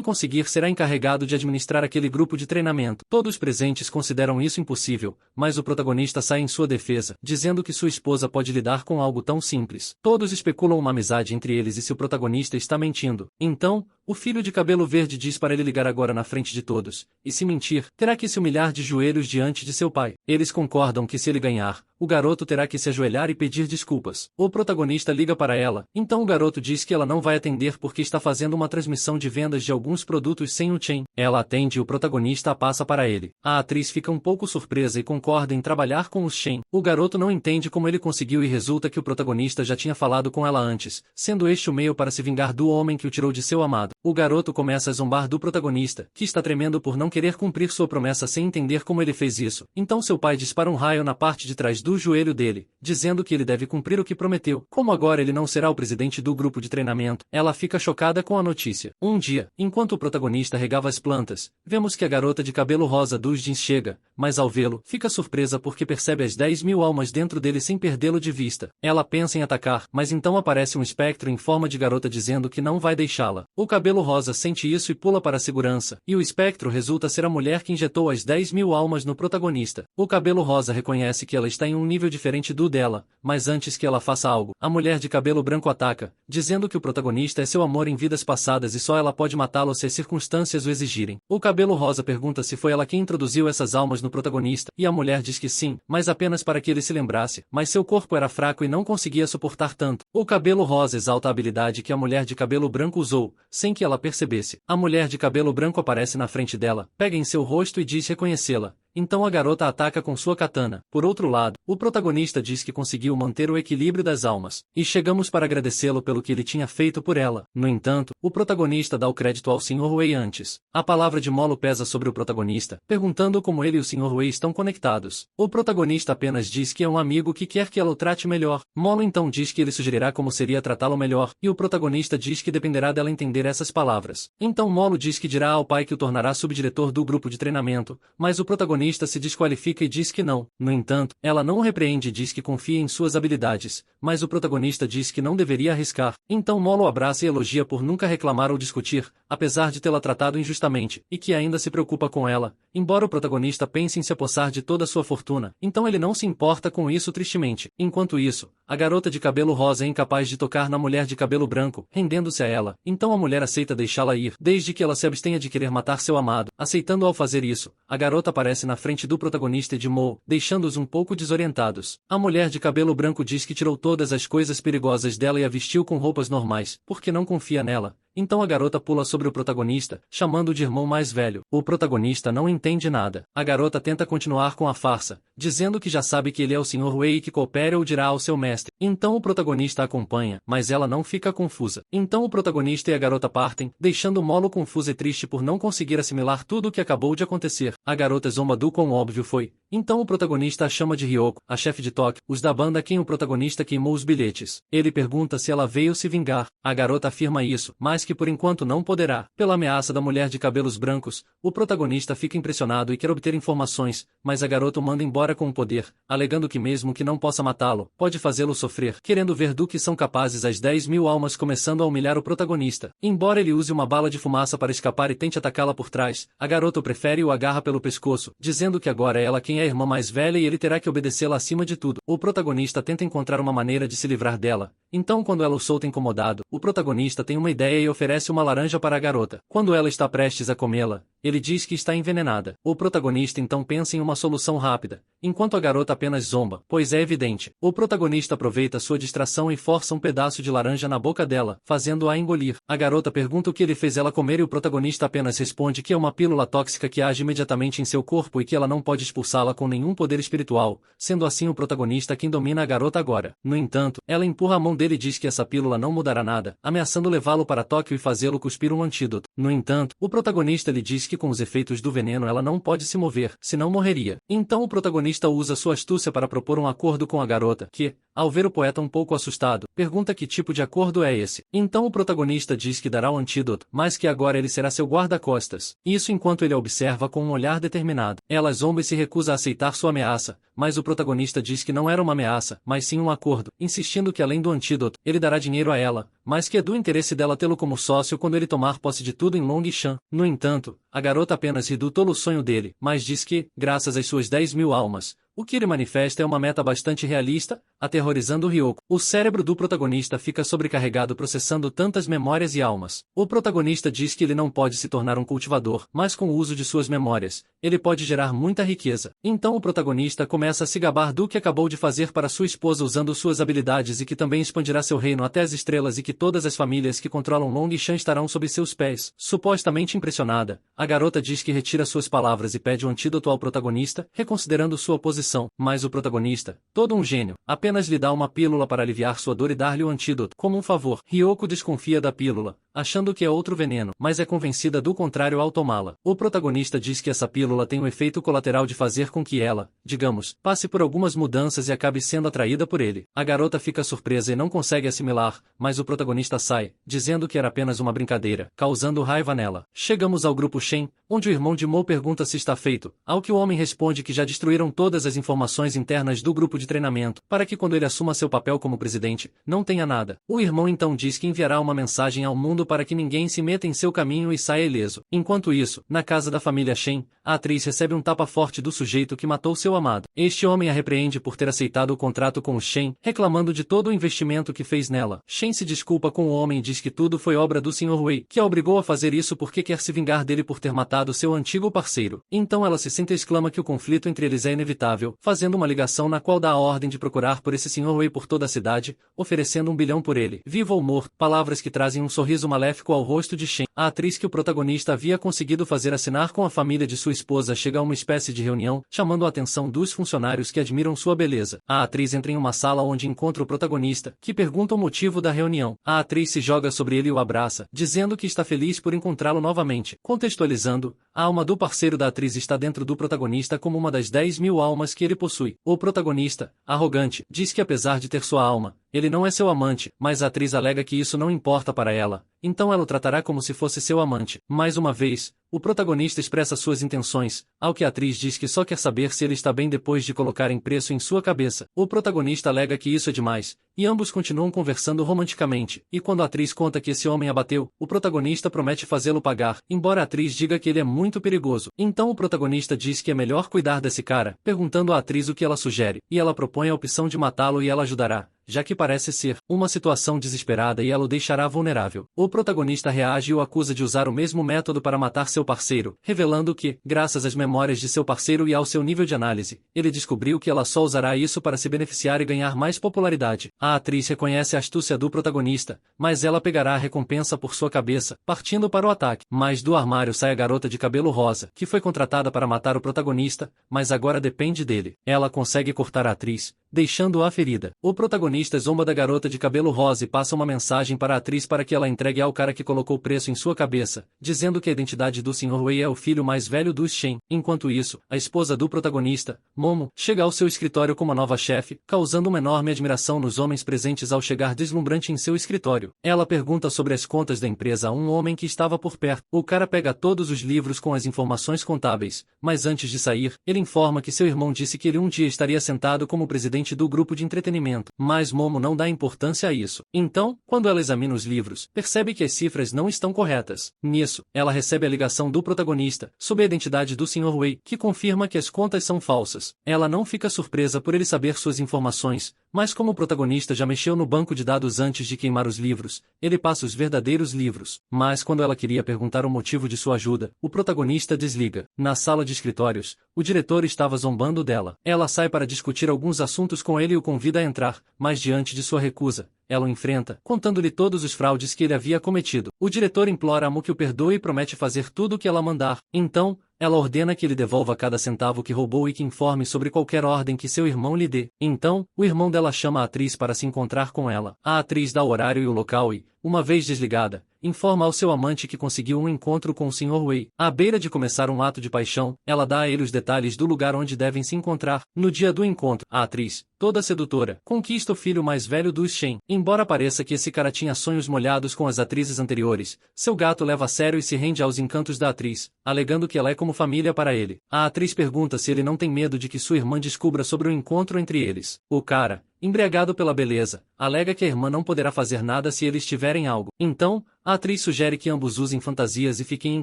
conseguir será encarregado de administrar aquele grupo de treinamento. Todos os presentes consideram isso impossível, mas o protagonista sai em sua defesa, dizendo que sua esposa pode lidar com algo tão simples. Todos especulam uma amizade entre eles e se o protagonista está mentindo. Então, o filho de cabelo verde diz para ele ligar agora na frente de todos, e se mentir, terá que se humilhar de joelhos diante de seu pai. Eles concordam que se ele ganhar, o garoto terá que se ajoelhar e pedir desculpas. O protagonista liga para ela, então o garoto diz que ela não vai atender porque está fazendo uma transmissão de vendas de alguns produtos sem o Chen. Ela atende e o protagonista a passa para ele. A atriz fica um pouco surpresa e concorda em trabalhar com os Shen. O garoto não entende como ele conseguiu e resulta que o protagonista já tinha falado com ela antes, sendo este o meio para se vingar do homem que o tirou de seu amado. O garoto começa a zombar do protagonista, que está tremendo por não querer cumprir sua promessa sem entender como ele fez isso. Então seu pai dispara um raio na parte de trás do joelho dele, dizendo que ele deve cumprir o que prometeu. Como agora ele não será o presidente do grupo de treinamento, ela fica chocada com a notícia. Um dia, enquanto o protagonista regava as plantas, vemos que a garota de cabelo rosa dos jeans chega, mas ao vê-lo, fica surpresa porque percebe as 10.000 almas dentro dele sem perdê-lo de vista. Ela pensa em atacar, mas então aparece um espectro em forma de garota dizendo que não vai deixá-la. O cabelo rosa sente isso e pula para a segurança, e o espectro resulta ser a mulher que injetou as 10.000 almas no protagonista. O cabelo rosa reconhece que ela está em um nível diferente do dela, mas antes que ela faça algo, a mulher de cabelo branco ataca, dizendo que o protagonista é seu amor em vidas passadas e só ela pode matá-lo se as circunstâncias o exigirem. O cabelo rosa pergunta se foi ela quem introduziu essas almas no protagonista, e a mulher diz que sim, mas apenas para que ele se lembrasse, mas seu corpo era fraco e não conseguia suportar tanto. O cabelo rosa exalta a habilidade que a mulher de cabelo branco usou, sem que ela percebesse. A mulher de cabelo branco aparece na frente dela, pega em seu rosto e diz reconhecê-la. Então a garota ataca com sua katana. Por outro lado, o protagonista diz que conseguiu manter o equilíbrio das almas, e chegamos para agradecê-lo pelo que ele tinha feito por ela. No entanto, o protagonista dá o crédito ao Sr. Wei antes. A palavra de Molo pesa sobre o protagonista, perguntando como ele e o Sr. Wei estão conectados. O protagonista apenas diz que é um amigo que quer que ela o trate melhor. Molo então diz que ele sugerirá como seria tratá-lo melhor, e o protagonista diz que dependerá dela entender essas palavras. Então Molo diz que dirá ao pai que o tornará subdiretor do grupo de treinamento, mas o protagonista se desqualifica e diz que não. No entanto, ela não o repreende e diz que confia em suas habilidades, mas o protagonista diz que não deveria arriscar. Então Molo o abraça e elogia por nunca reclamar ou discutir, apesar de tê-la tratado injustamente, e que ainda se preocupa com ela, embora o protagonista pense em se apossar de toda sua fortuna. Então ele não se importa com isso tristemente. Enquanto isso, a garota de cabelo rosa é incapaz de tocar na mulher de cabelo branco, rendendo-se a ela. Então a mulher aceita deixá-la ir, desde que ela se abstenha de querer matar seu amado. Aceitando ao fazer isso, a garota aparece na frente do protagonista e de Mo, deixando-os um pouco desorientados. A mulher de cabelo branco diz que tirou todas as coisas perigosas dela e a vestiu com roupas normais, porque não confia nela. Então a garota pula sobre o protagonista, chamando-o de irmão mais velho. O protagonista não entende nada. A garota tenta continuar com a farsa, dizendo que já sabe que ele é o Sr. Wei e que coopera ou dirá ao seu mestre. Então o protagonista a acompanha, mas ela não fica confusa. Então o protagonista e a garota partem, deixando Molo confusa e triste por não conseguir assimilar tudo o que acabou de acontecer. A garota zomba do quão óbvio foi. Então o protagonista a chama de Ryoko, a chefe de Tóquio, os da banda a quem o protagonista queimou os bilhetes. Ele pergunta se ela veio se vingar. A garota afirma isso, mas que por enquanto não poderá. Pela ameaça da mulher de cabelos brancos, o protagonista fica impressionado e quer obter informações, mas a garota o manda embora com o poder, alegando que mesmo que não possa matá-lo, pode fazê-lo sofrer, querendo ver do que são capazes as 10.000 almas começando a humilhar o protagonista. Embora ele use uma bala de fumaça para escapar e tente atacá-la por trás, a garota o prefere e o agarra pelo pescoço, dizendo que agora é ela quem é a irmã mais velha e ele terá que obedecê-la acima de tudo. O protagonista tenta encontrar uma maneira de se livrar dela. Então quando ela o solta incomodado, o protagonista tem uma ideia e oferece uma laranja para a garota. Quando ela está prestes a comê-la, ele diz que está envenenada. O protagonista então pensa em uma solução rápida, enquanto a garota apenas zomba, pois é evidente. O protagonista aproveita sua distração e força um pedaço de laranja na boca dela, fazendo-a engolir. A garota pergunta o que ele fez ela comer e o protagonista apenas responde que é uma pílula tóxica que age imediatamente em seu corpo e que ela não pode expulsá-la com nenhum poder espiritual, sendo assim o protagonista quem domina a garota agora. No entanto, ela empurra a mão dele e diz que essa pílula não mudará nada, ameaçando levá-lo para Tóquio e fazê-lo cuspir um antídoto. No entanto, o protagonista lhe diz que com os efeitos do veneno ela não pode se mover, senão morreria. Então o protagonista usa sua astúcia para propor um acordo com a garota, que, ao ver o poeta um pouco assustado, pergunta que tipo de acordo é esse. Então o protagonista diz que dará o antídoto, mas que agora ele será seu guarda-costas. Isso enquanto ele a observa com um olhar determinado. Ela zomba e se recusa a aceitar sua ameaça, mas o protagonista diz que não era uma ameaça, mas sim um acordo, insistindo que além do antídoto, ele dará dinheiro a ela, mas que é do interesse dela tê-lo como sócio quando ele tomar posse de tudo em Longshan. No entanto, a garota apenas ri do tolo sonho dele, mas diz que, graças às suas 10.000 almas, o que ele manifesta é uma meta bastante realista, aterrorizando Ryoko. O cérebro do protagonista fica sobrecarregado processando tantas memórias e almas. O protagonista diz que ele não pode se tornar um cultivador, mas com o uso de suas memórias, ele pode gerar muita riqueza. Então o protagonista começa a se gabar do que acabou de fazer para sua esposa usando suas habilidades e que também expandirá seu reino até as estrelas e que todas as famílias que controlam Longshan estarão sob seus pés. Supostamente impressionada, a garota diz que retira suas palavras e pede um antídoto ao protagonista, reconsiderando sua posição. Mas o protagonista, todo um gênio, apenas lhe dá uma pílula para aliviar sua dor e dar-lhe o antídoto, como um favor. Ryoko desconfia da pílula, achando que é outro veneno, mas é convencida do contrário ao tomá-la. O protagonista diz que essa pílula tem o efeito colateral de fazer com que ela, digamos, passe por algumas mudanças e acabe sendo atraída por ele. A garota fica surpresa e não consegue assimilar, mas o protagonista sai, dizendo que era apenas uma brincadeira, causando raiva nela. Chegamos ao grupo Shen, onde o irmão de Mo pergunta se está feito, ao que o homem responde que já destruíram todas as informações internas do grupo de treinamento, para que quando ele assuma seu papel como presidente, não tenha nada. O irmão então diz que enviará uma mensagem ao mundo para que ninguém se meta em seu caminho e saia ileso. Enquanto isso, na casa da família Shen, a atriz recebe um tapa forte do sujeito que matou seu amado. Este homem a repreende por ter aceitado o contrato com o Shen, reclamando de todo o investimento que fez nela. Shen se desculpa com o homem e diz que tudo foi obra do Sr. Wei, que a obrigou a fazer isso porque quer se vingar dele por ter matado seu antigo parceiro. Então ela se sente e exclama que o conflito entre eles é inevitável, fazendo uma ligação na qual dá a ordem de procurar por esse Sr. Wei por toda a cidade, oferecendo 1 bilhão por ele. Vivo ou morto, palavras que trazem um sorriso maléfico ao rosto de Shen. A atriz que o protagonista havia conseguido fazer assinar com a família de sua esposa chega a uma espécie de reunião, chamando a atenção dos funcionários que admiram sua beleza. A atriz entra em uma sala onde encontra o protagonista, que pergunta o motivo da reunião. A atriz se joga sobre ele e o abraça, dizendo que está feliz por encontrá-lo novamente. Contextualizando, a alma do parceiro da atriz está dentro do protagonista como uma das 10.000 almas que ele possui. O protagonista, arrogante, diz que apesar de ter sua alma, ele não é seu amante, mas a atriz alega que isso não importa para ela, então ela o tratará como se fosse seu amante. Mais uma vez, o protagonista expressa suas intenções, ao que a atriz diz que só quer saber se ele está bem depois de colocarem preço em sua cabeça. O protagonista alega que isso é demais, e ambos continuam conversando romanticamente, e quando a atriz conta que esse homem a bateu, o protagonista promete fazê-lo pagar, embora a atriz diga que ele é muito perigoso. Então o protagonista diz que é melhor cuidar desse cara, perguntando à atriz o que ela sugere, e ela propõe a opção de matá-lo e ela ajudará, já que parece ser uma situação desesperada e ela o deixará vulnerável. O protagonista reage e o acusa de usar o mesmo método para matar seu parceiro, revelando que, graças às memórias de seu parceiro e ao seu nível de análise, ele descobriu que ela só usará isso para se beneficiar e ganhar mais popularidade. A atriz reconhece a astúcia do protagonista, mas ela pegará a recompensa por sua cabeça, partindo para o ataque. Mas do armário sai a garota de cabelo rosa, que foi contratada para matar o protagonista, mas agora depende dele. Ela consegue cortar a atriz, deixando-a ferida. O protagonista zomba da garota de cabelo rosa e passa uma mensagem para a atriz para que ela entregue ao cara que colocou preço em sua cabeça, dizendo que a identidade do Sr. Wei é o filho mais velho dos Shen. Enquanto isso, a esposa do protagonista, Momo, chega ao seu escritório como a nova chefe, causando uma enorme admiração nos homens presentes ao chegar deslumbrante em seu escritório. Ela pergunta sobre as contas da empresa a um homem que estava por perto. O cara pega todos os livros com as informações contábeis, mas antes de sair, ele informa que seu irmão disse que ele um dia estaria sentado como presidente do grupo de entretenimento, mas Momo não dá importância a isso. Então, quando ela examina os livros, percebe que as cifras não estão corretas. Nisso, ela recebe a ligação do protagonista, sob a identidade do Sr. Wei, que confirma que as contas são falsas. Ela não fica surpresa por ele saber suas informações, Mas como o protagonista já mexeu no banco de dados antes de queimar os livros, ele passa os verdadeiros livros. Mas quando ela queria perguntar o motivo de sua ajuda, o protagonista desliga. Na sala de escritórios, o diretor estava zombando dela. Ela sai para discutir alguns assuntos com ele e o convida a entrar, mas diante de sua recusa, ela o enfrenta, contando-lhe todos os fraudes que ele havia cometido. O diretor implora a Mo que o perdoe e promete fazer tudo o que ela mandar. Então, ela ordena que ele devolva cada centavo que roubou e que informe sobre qualquer ordem que seu irmão lhe dê. Então, o irmão dela chama a atriz para se encontrar com ela. A atriz dá o horário e o local e, uma vez desligada, informa ao seu amante que conseguiu um encontro com o Sr. Wei. À beira de começar um ato de paixão, ela dá a ele os detalhes do lugar onde devem se encontrar. No dia do encontro, a atriz, toda sedutora, conquista o filho mais velho dos Shen. Embora pareça que esse cara tinha sonhos molhados com as atrizes anteriores, seu gato leva a sério e se rende aos encantos da atriz, alegando que ela é como família para ele. A atriz pergunta se ele não tem medo de que sua irmã descubra sobre o encontro entre eles. O cara, embriagado pela beleza, alega que a irmã não poderá fazer nada se eles tiverem algo. Então, a atriz sugere que ambos usem fantasias e fiquem em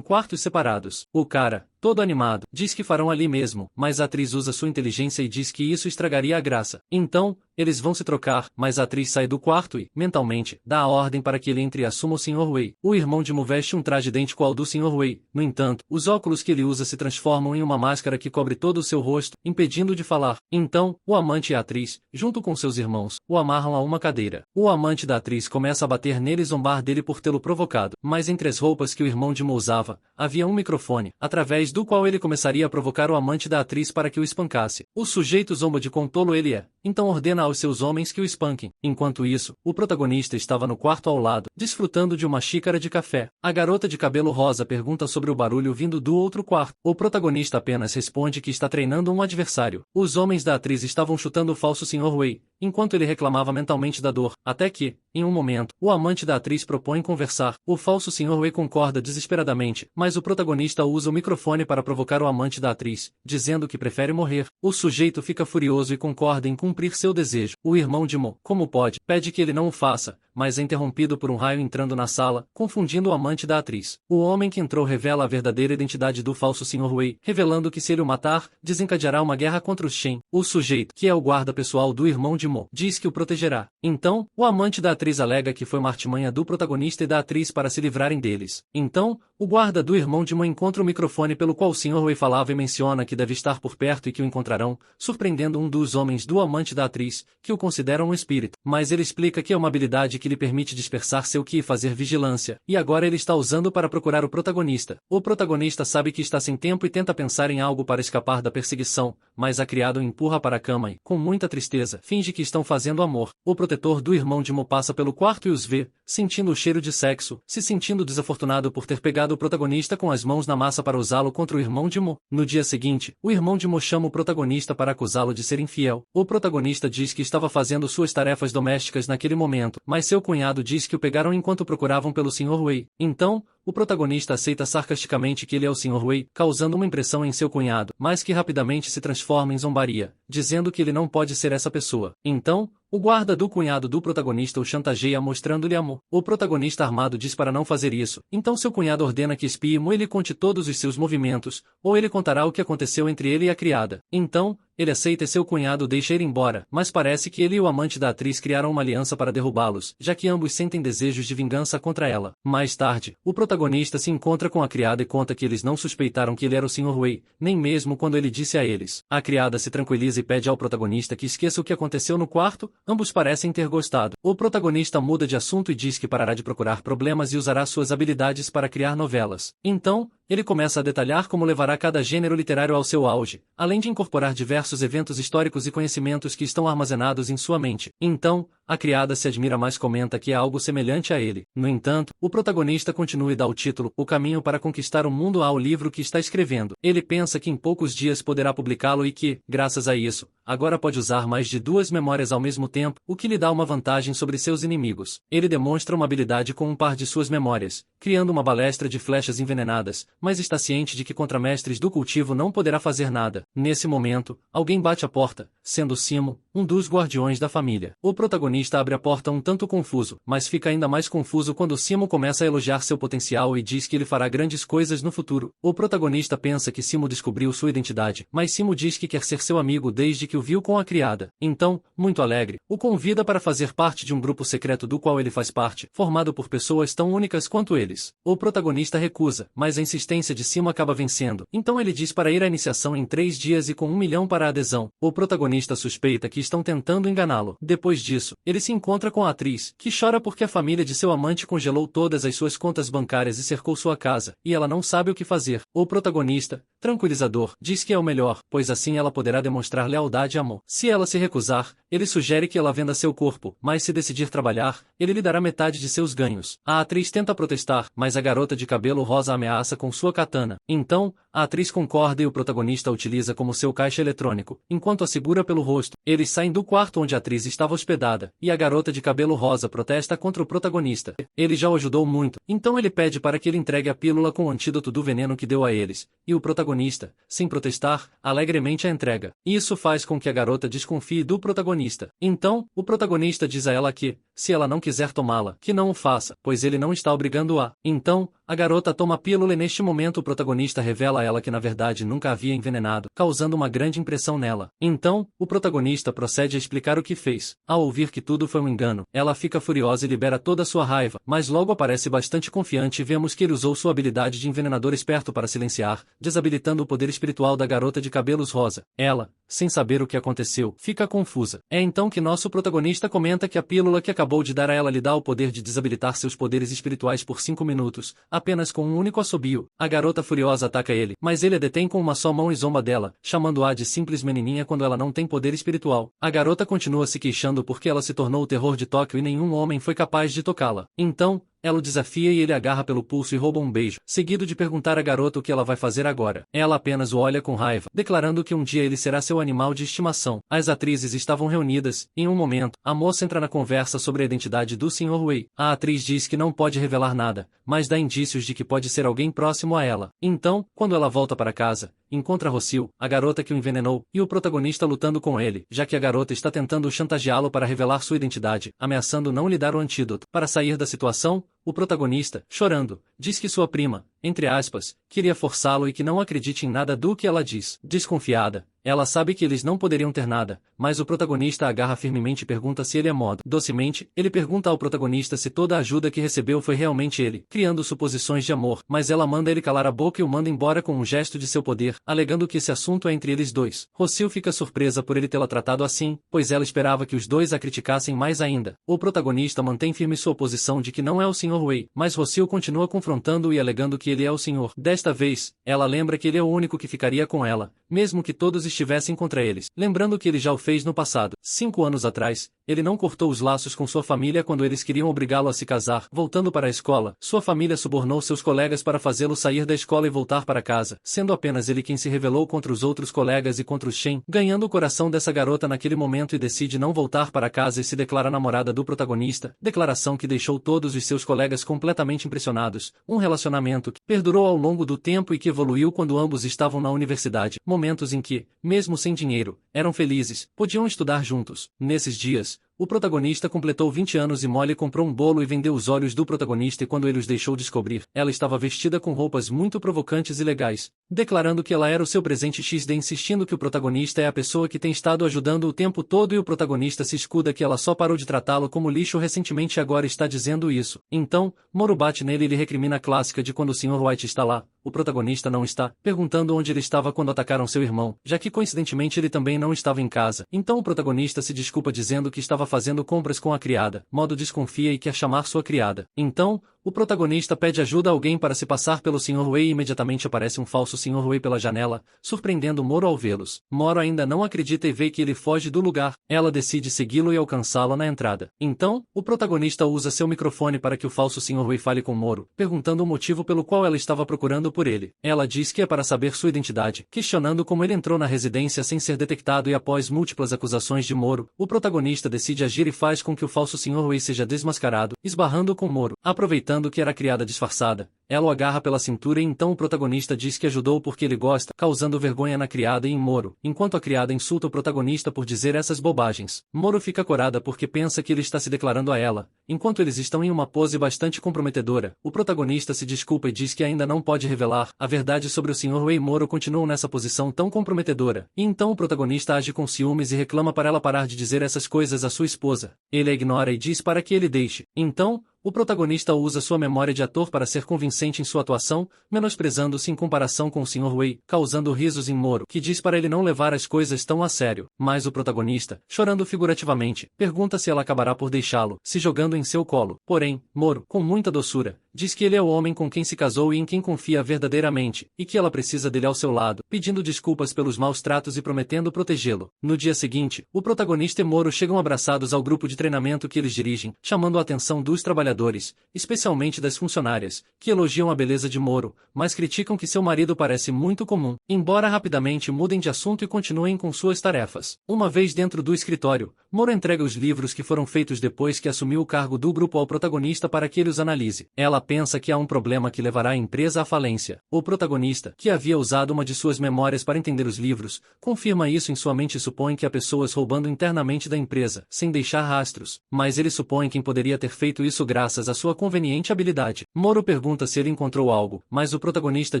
quartos separados. O cara, todo animado, diz que farão ali mesmo, mas a atriz usa sua inteligência e diz que isso estragaria a graça. Então, eles vão se trocar, mas a atriz sai do quarto e, mentalmente, dá a ordem para que ele entre e assuma o Sr. Wei. O irmão de Mo veste um traje idêntico ao do Sr. Wei. No entanto, os óculos que ele usa se transformam em uma máscara que cobre todo o seu rosto, impedindo de falar. Então, o amante e a atriz, junto com seus irmãos, o amarram a uma cadeira. O amante da atriz começa a bater nele e zombar dele por tê-lo provocado. Mas entre as roupas que o irmão de Mo usava, havia um microfone, através do qual ele começaria a provocar o amante da atriz para que o espancasse. O sujeito zomba de quão tolo ele é, então ordena aos seus homens que o espanquem. Enquanto isso, o protagonista estava no quarto ao lado, desfrutando de uma xícara de café. A garota de cabelo rosa pergunta sobre o barulho vindo do outro quarto. O protagonista apenas responde que está treinando um adversário. Os homens da atriz estavam chutando o falso Sr. Wei, enquanto ele reclamava mentalmente da dor, até que, em um momento, o amante da atriz propõe conversar. O falso Sr. Wei concorda desesperadamente, mas o protagonista usa o microfone para provocar o amante da atriz, dizendo que prefere morrer. O sujeito fica furioso e concorda em cumprir seu desejo. O irmão de Mo, como pode, pede que ele não o faça, mas é interrompido por um raio entrando na sala, confundindo o amante da atriz. O homem que entrou revela a verdadeira identidade do falso Sr. Wei, revelando que se ele o matar, desencadeará uma guerra contra os Shen. O sujeito, que é o guarda pessoal do irmão de Mo, diz que o protegerá. Então, o amante da atriz alega que foi uma artimanha do protagonista e da atriz para se livrarem deles. Então, o guarda do irmão de Mo encontra o microfone pelo qual o Sr. Wei falava e menciona que deve estar por perto e que o encontrarão, surpreendendo um dos homens do amante da atriz, que o considera um espírito. Mas ele explica que é uma habilidade que lhe permite dispersar seu ki e fazer vigilância, e agora ele está usando para procurar o protagonista. O protagonista sabe que está sem tempo e tenta pensar em algo para escapar da perseguição, mas a criada o empurra para a cama e, com muita tristeza, finge que estão fazendo amor. O protetor do irmão de Mo passa pelo quarto e os vê, sentindo o cheiro de sexo, se sentindo desafortunado por ter pegado o protagonista com as mãos na massa para usá-lo contra o irmão de Mo. No dia seguinte, o irmão de Mo chama o protagonista para acusá-lo de ser infiel. O protagonista diz que estava fazendo suas tarefas domésticas naquele momento, mas seu cunhado diz que o pegaram enquanto procuravam pelo Sr. Wei. Então, o protagonista aceita sarcasticamente que ele é o Sr. Wei, causando uma impressão em seu cunhado, mas que rapidamente se transforma em zombaria, dizendo que ele não pode ser essa pessoa. Então, o guarda do cunhado do protagonista o chantageia mostrando-lhe amor. O protagonista armado diz para não fazer isso, então seu cunhado ordena que espie Mo e lhe conte todos os seus movimentos, ou ele contará o que aconteceu entre ele e a criada. Então, ele aceita e seu cunhado deixa ir embora, mas parece que ele e o amante da atriz criaram uma aliança para derrubá-los, já que ambos sentem desejos de vingança contra ela. Mais tarde, o protagonista se encontra com a criada e conta que eles não suspeitaram que ele era o Sr. Wei, nem mesmo quando ele disse a eles. A criada se tranquiliza e pede ao protagonista que esqueça o que aconteceu no quarto, ambos parecem ter gostado. O protagonista muda de assunto e diz que parará de procurar problemas e usará suas habilidades para criar novelas. Então, ele começa a detalhar como levará cada gênero literário ao seu auge, além de incorporar diversos eventos históricos e conhecimentos que estão armazenados em sua mente. Então, a criada se admira mais e comenta que é algo semelhante a ele. No entanto, o protagonista continua e dá o título O Caminho para Conquistar o Mundo ao livro que está escrevendo. Ele pensa que em poucos dias poderá publicá-lo e que, graças a isso, agora pode usar mais de 2 memórias ao mesmo tempo, o que lhe dá uma vantagem sobre seus inimigos. Ele demonstra uma habilidade com um par de suas memórias, criando uma balestra de flechas envenenadas, mas está ciente de que contra mestres do cultivo não poderá fazer nada. Nesse momento, alguém bate à porta, sendo Simo, um dos guardiões da família. O protagonista abre a porta um tanto confuso, mas fica ainda mais confuso quando Simo começa a elogiar seu potencial e diz que ele fará grandes coisas no futuro. O protagonista pensa que Simo descobriu sua identidade, mas Simo diz que quer ser seu amigo desde que o viu com a criada. Então, muito alegre, o convida para fazer parte de um grupo secreto do qual ele faz parte, formado por pessoas tão únicas quanto eles. O protagonista recusa, mas a insistência de Simo acaba vencendo. Então ele diz para ir à iniciação em 3 dias e com 1 milhão para a adesão. O protagonista suspeita que estão tentando enganá-lo. Depois disso, ele se encontra com a atriz, que chora porque a família de seu amante congelou todas as suas contas bancárias e cercou sua casa, e ela não sabe o que fazer. O protagonista, tranquilizador, diz que é o melhor, pois assim ela poderá demonstrar lealdade e amor. Se ela se recusar, ele sugere que ela venda seu corpo, mas se decidir trabalhar, ele lhe dará metade de seus ganhos. A atriz tenta protestar, mas a garota de cabelo rosa ameaça com sua katana. Então, a atriz concorda e o protagonista a utiliza como seu caixa eletrônico, enquanto a segura pelo rosto. Eles saem do quarto onde a atriz estava hospedada, e a garota de cabelo rosa protesta contra o protagonista. Ele já o ajudou muito, então ele pede para que ele entregue a pílula com o antídoto do veneno que deu a eles, e o protagonista, sem protestar, alegremente a entrega. Isso faz com que a garota desconfie do protagonista. Então, o protagonista diz a ela que, se ela não quiser tomá-la, que não o faça, pois ele não está obrigando-a. Então, a garota toma a pílula e neste momento o protagonista revela a ela que na verdade nunca havia envenenado, causando uma grande impressão nela. Então, o protagonista procede a explicar o que fez. Ao ouvir que tudo foi um engano, ela fica furiosa e libera toda a sua raiva, mas logo aparece bastante confiante e vemos que ele usou sua habilidade de envenenador esperto para silenciar, desabilitando o poder espiritual da garota de cabelos rosa. Ela, sem saber o que aconteceu, fica confusa. É então que nosso protagonista comenta que a pílula que acabou de dar a ela lhe dá o poder de desabilitar seus poderes espirituais por 5 minutos, apenas com um único assobio. A garota furiosa ataca ele, mas ele a detém com uma só mão e zomba dela, chamando-a de simples menininha quando ela não tem poder espiritual. A garota continua se queixando porque ela se tornou o terror de Tóquio e nenhum homem foi capaz de tocá-la. Então, ela o desafia e ele agarra pelo pulso e rouba um beijo, seguido de perguntar à garota o que ela vai fazer agora. Ela apenas o olha com raiva, declarando que um dia ele será seu animal de estimação. As atrizes estavam reunidas, e em um momento, a moça entra na conversa sobre a identidade do Sr. Wei. A atriz diz que não pode revelar nada, mas dá indícios de que pode ser alguém próximo a ela. Então, quando ela volta para casa, encontra Rocio, a garota que o envenenou, e o protagonista lutando com ele, já que a garota está tentando chantageá-lo para revelar sua identidade, ameaçando não lhe dar o antídoto. Para sair da situação, o protagonista, chorando, diz que sua prima, entre aspas, queria forçá-lo e que não acredite em nada do que ela diz. Desconfiada, ela sabe que eles não poderiam ter nada, mas o protagonista a agarra firmemente e pergunta se ele é modo. Docemente, ele pergunta ao protagonista se toda a ajuda que recebeu foi realmente ele, criando suposições de amor, mas ela manda ele calar a boca e o manda embora com um gesto de seu poder, alegando que esse assunto é entre eles dois. Rocio fica surpresa por ele tê-la tratado assim, pois ela esperava que os dois a criticassem mais ainda. O protagonista mantém firme sua posição de que não é o Sr. Wei, mas Rocio continua confrontando-o e alegando que ele é o senhor. Desta vez, ela lembra que ele é o único que ficaria com ela, mesmo que todos estivessem contra eles, lembrando que ele já o fez no passado. 5 anos atrás, ele não cortou os laços com sua família quando eles queriam obrigá-lo a se casar. Voltando para a escola, sua família subornou seus colegas para fazê-lo sair da escola e voltar para casa, sendo apenas ele quem se rebelou contra os outros colegas e contra os Shen, ganhando o coração dessa garota naquele momento e decide não voltar para casa e se declara namorada do protagonista, declaração que deixou todos os seus colegas completamente impressionados. Um relacionamento que perdurou ao longo do tempo e que evoluiu quando ambos estavam na universidade, momentos em que, mesmo sem dinheiro, eram felizes, podiam estudar juntos. Nesses dias, o protagonista completou 20 anos e Molly comprou um bolo e vendeu os olhos do protagonista e quando ele os deixou descobrir, ela estava vestida com roupas muito provocantes e legais, declarando que ela era o seu presente XD insistindo que o protagonista é a pessoa que tem estado ajudando o tempo todo e o protagonista se escuda que ela só parou de tratá-lo como lixo recentemente e agora está dizendo isso. Então, Moro bate nele e lhe recrimina a clássica de quando o Sr. White está lá, o protagonista não está, perguntando onde ele estava quando atacaram seu irmão, já que coincidentemente ele também não estava em casa. Então o protagonista se desculpa dizendo que estava fazendo compras com a criada, Modo desconfia e quer chamar sua criada. Então, o protagonista pede ajuda a alguém para se passar pelo Sr. Wei e imediatamente aparece um falso Sr. Wei pela janela, surpreendendo Moro ao vê-los. Moro ainda não acredita e vê que ele foge do lugar. Ela decide segui-lo e alcançá-lo na entrada. Então, o protagonista usa seu microfone para que o falso Sr. Wei fale com Moro, perguntando o motivo pelo qual ela estava procurando por ele. Ela diz que é para saber sua identidade, questionando como ele entrou na residência sem ser detectado e após múltiplas acusações de Moro, o protagonista decide agir e faz com que o falso Sr. Wei seja desmascarado, esbarrando com Moro. Aproveitando que era criada disfarçada, ela o agarra pela cintura e então o protagonista diz que ajudou porque ele gosta, causando vergonha na criada e em Moro, enquanto a criada insulta o protagonista por dizer essas bobagens. Moro fica corada porque pensa que ele está se declarando a ela. Enquanto eles estão em uma pose bastante comprometedora, o protagonista se desculpa e diz que ainda não pode revelar a verdade sobre o Sr. Wei. Moro continua nessa posição tão comprometedora, e então o protagonista age com ciúmes e reclama para ela parar de dizer essas coisas à sua esposa. Ele a ignora e diz para que ele deixe. Então, o protagonista usa sua memória de ator para ser convincente em sua atuação, menosprezando-se em comparação com o Sr. Wei, causando risos em Moro, que diz para ele não levar as coisas tão a sério. Mas o protagonista, chorando figurativamente, pergunta se ela acabará por deixá-lo, se jogando em seu colo. Porém, Moro, com muita doçura, diz que ele é o homem com quem se casou e em quem confia verdadeiramente, e que ela precisa dele ao seu lado, pedindo desculpas pelos maus tratos e prometendo protegê-lo. No dia seguinte, o protagonista e Moro chegam abraçados ao grupo de treinamento que eles dirigem, chamando a atenção dos trabalhadores, especialmente das funcionárias, que elogiam a beleza de Moro, mas criticam que seu marido parece muito comum, embora rapidamente mudem de assunto e continuem com suas tarefas. Uma vez dentro do escritório, Moro entrega os livros que foram feitos depois que assumiu o cargo do grupo ao protagonista para que ele os analise. Ela pensa que há um problema que levará a empresa à falência. O protagonista, que havia usado uma de suas memórias para entender os livros, confirma isso em sua mente e supõe que há pessoas roubando internamente da empresa, sem deixar rastros, mas ele supõe quem poderia ter feito isso graças à sua conveniente habilidade. Moro pergunta se ele encontrou algo, mas o protagonista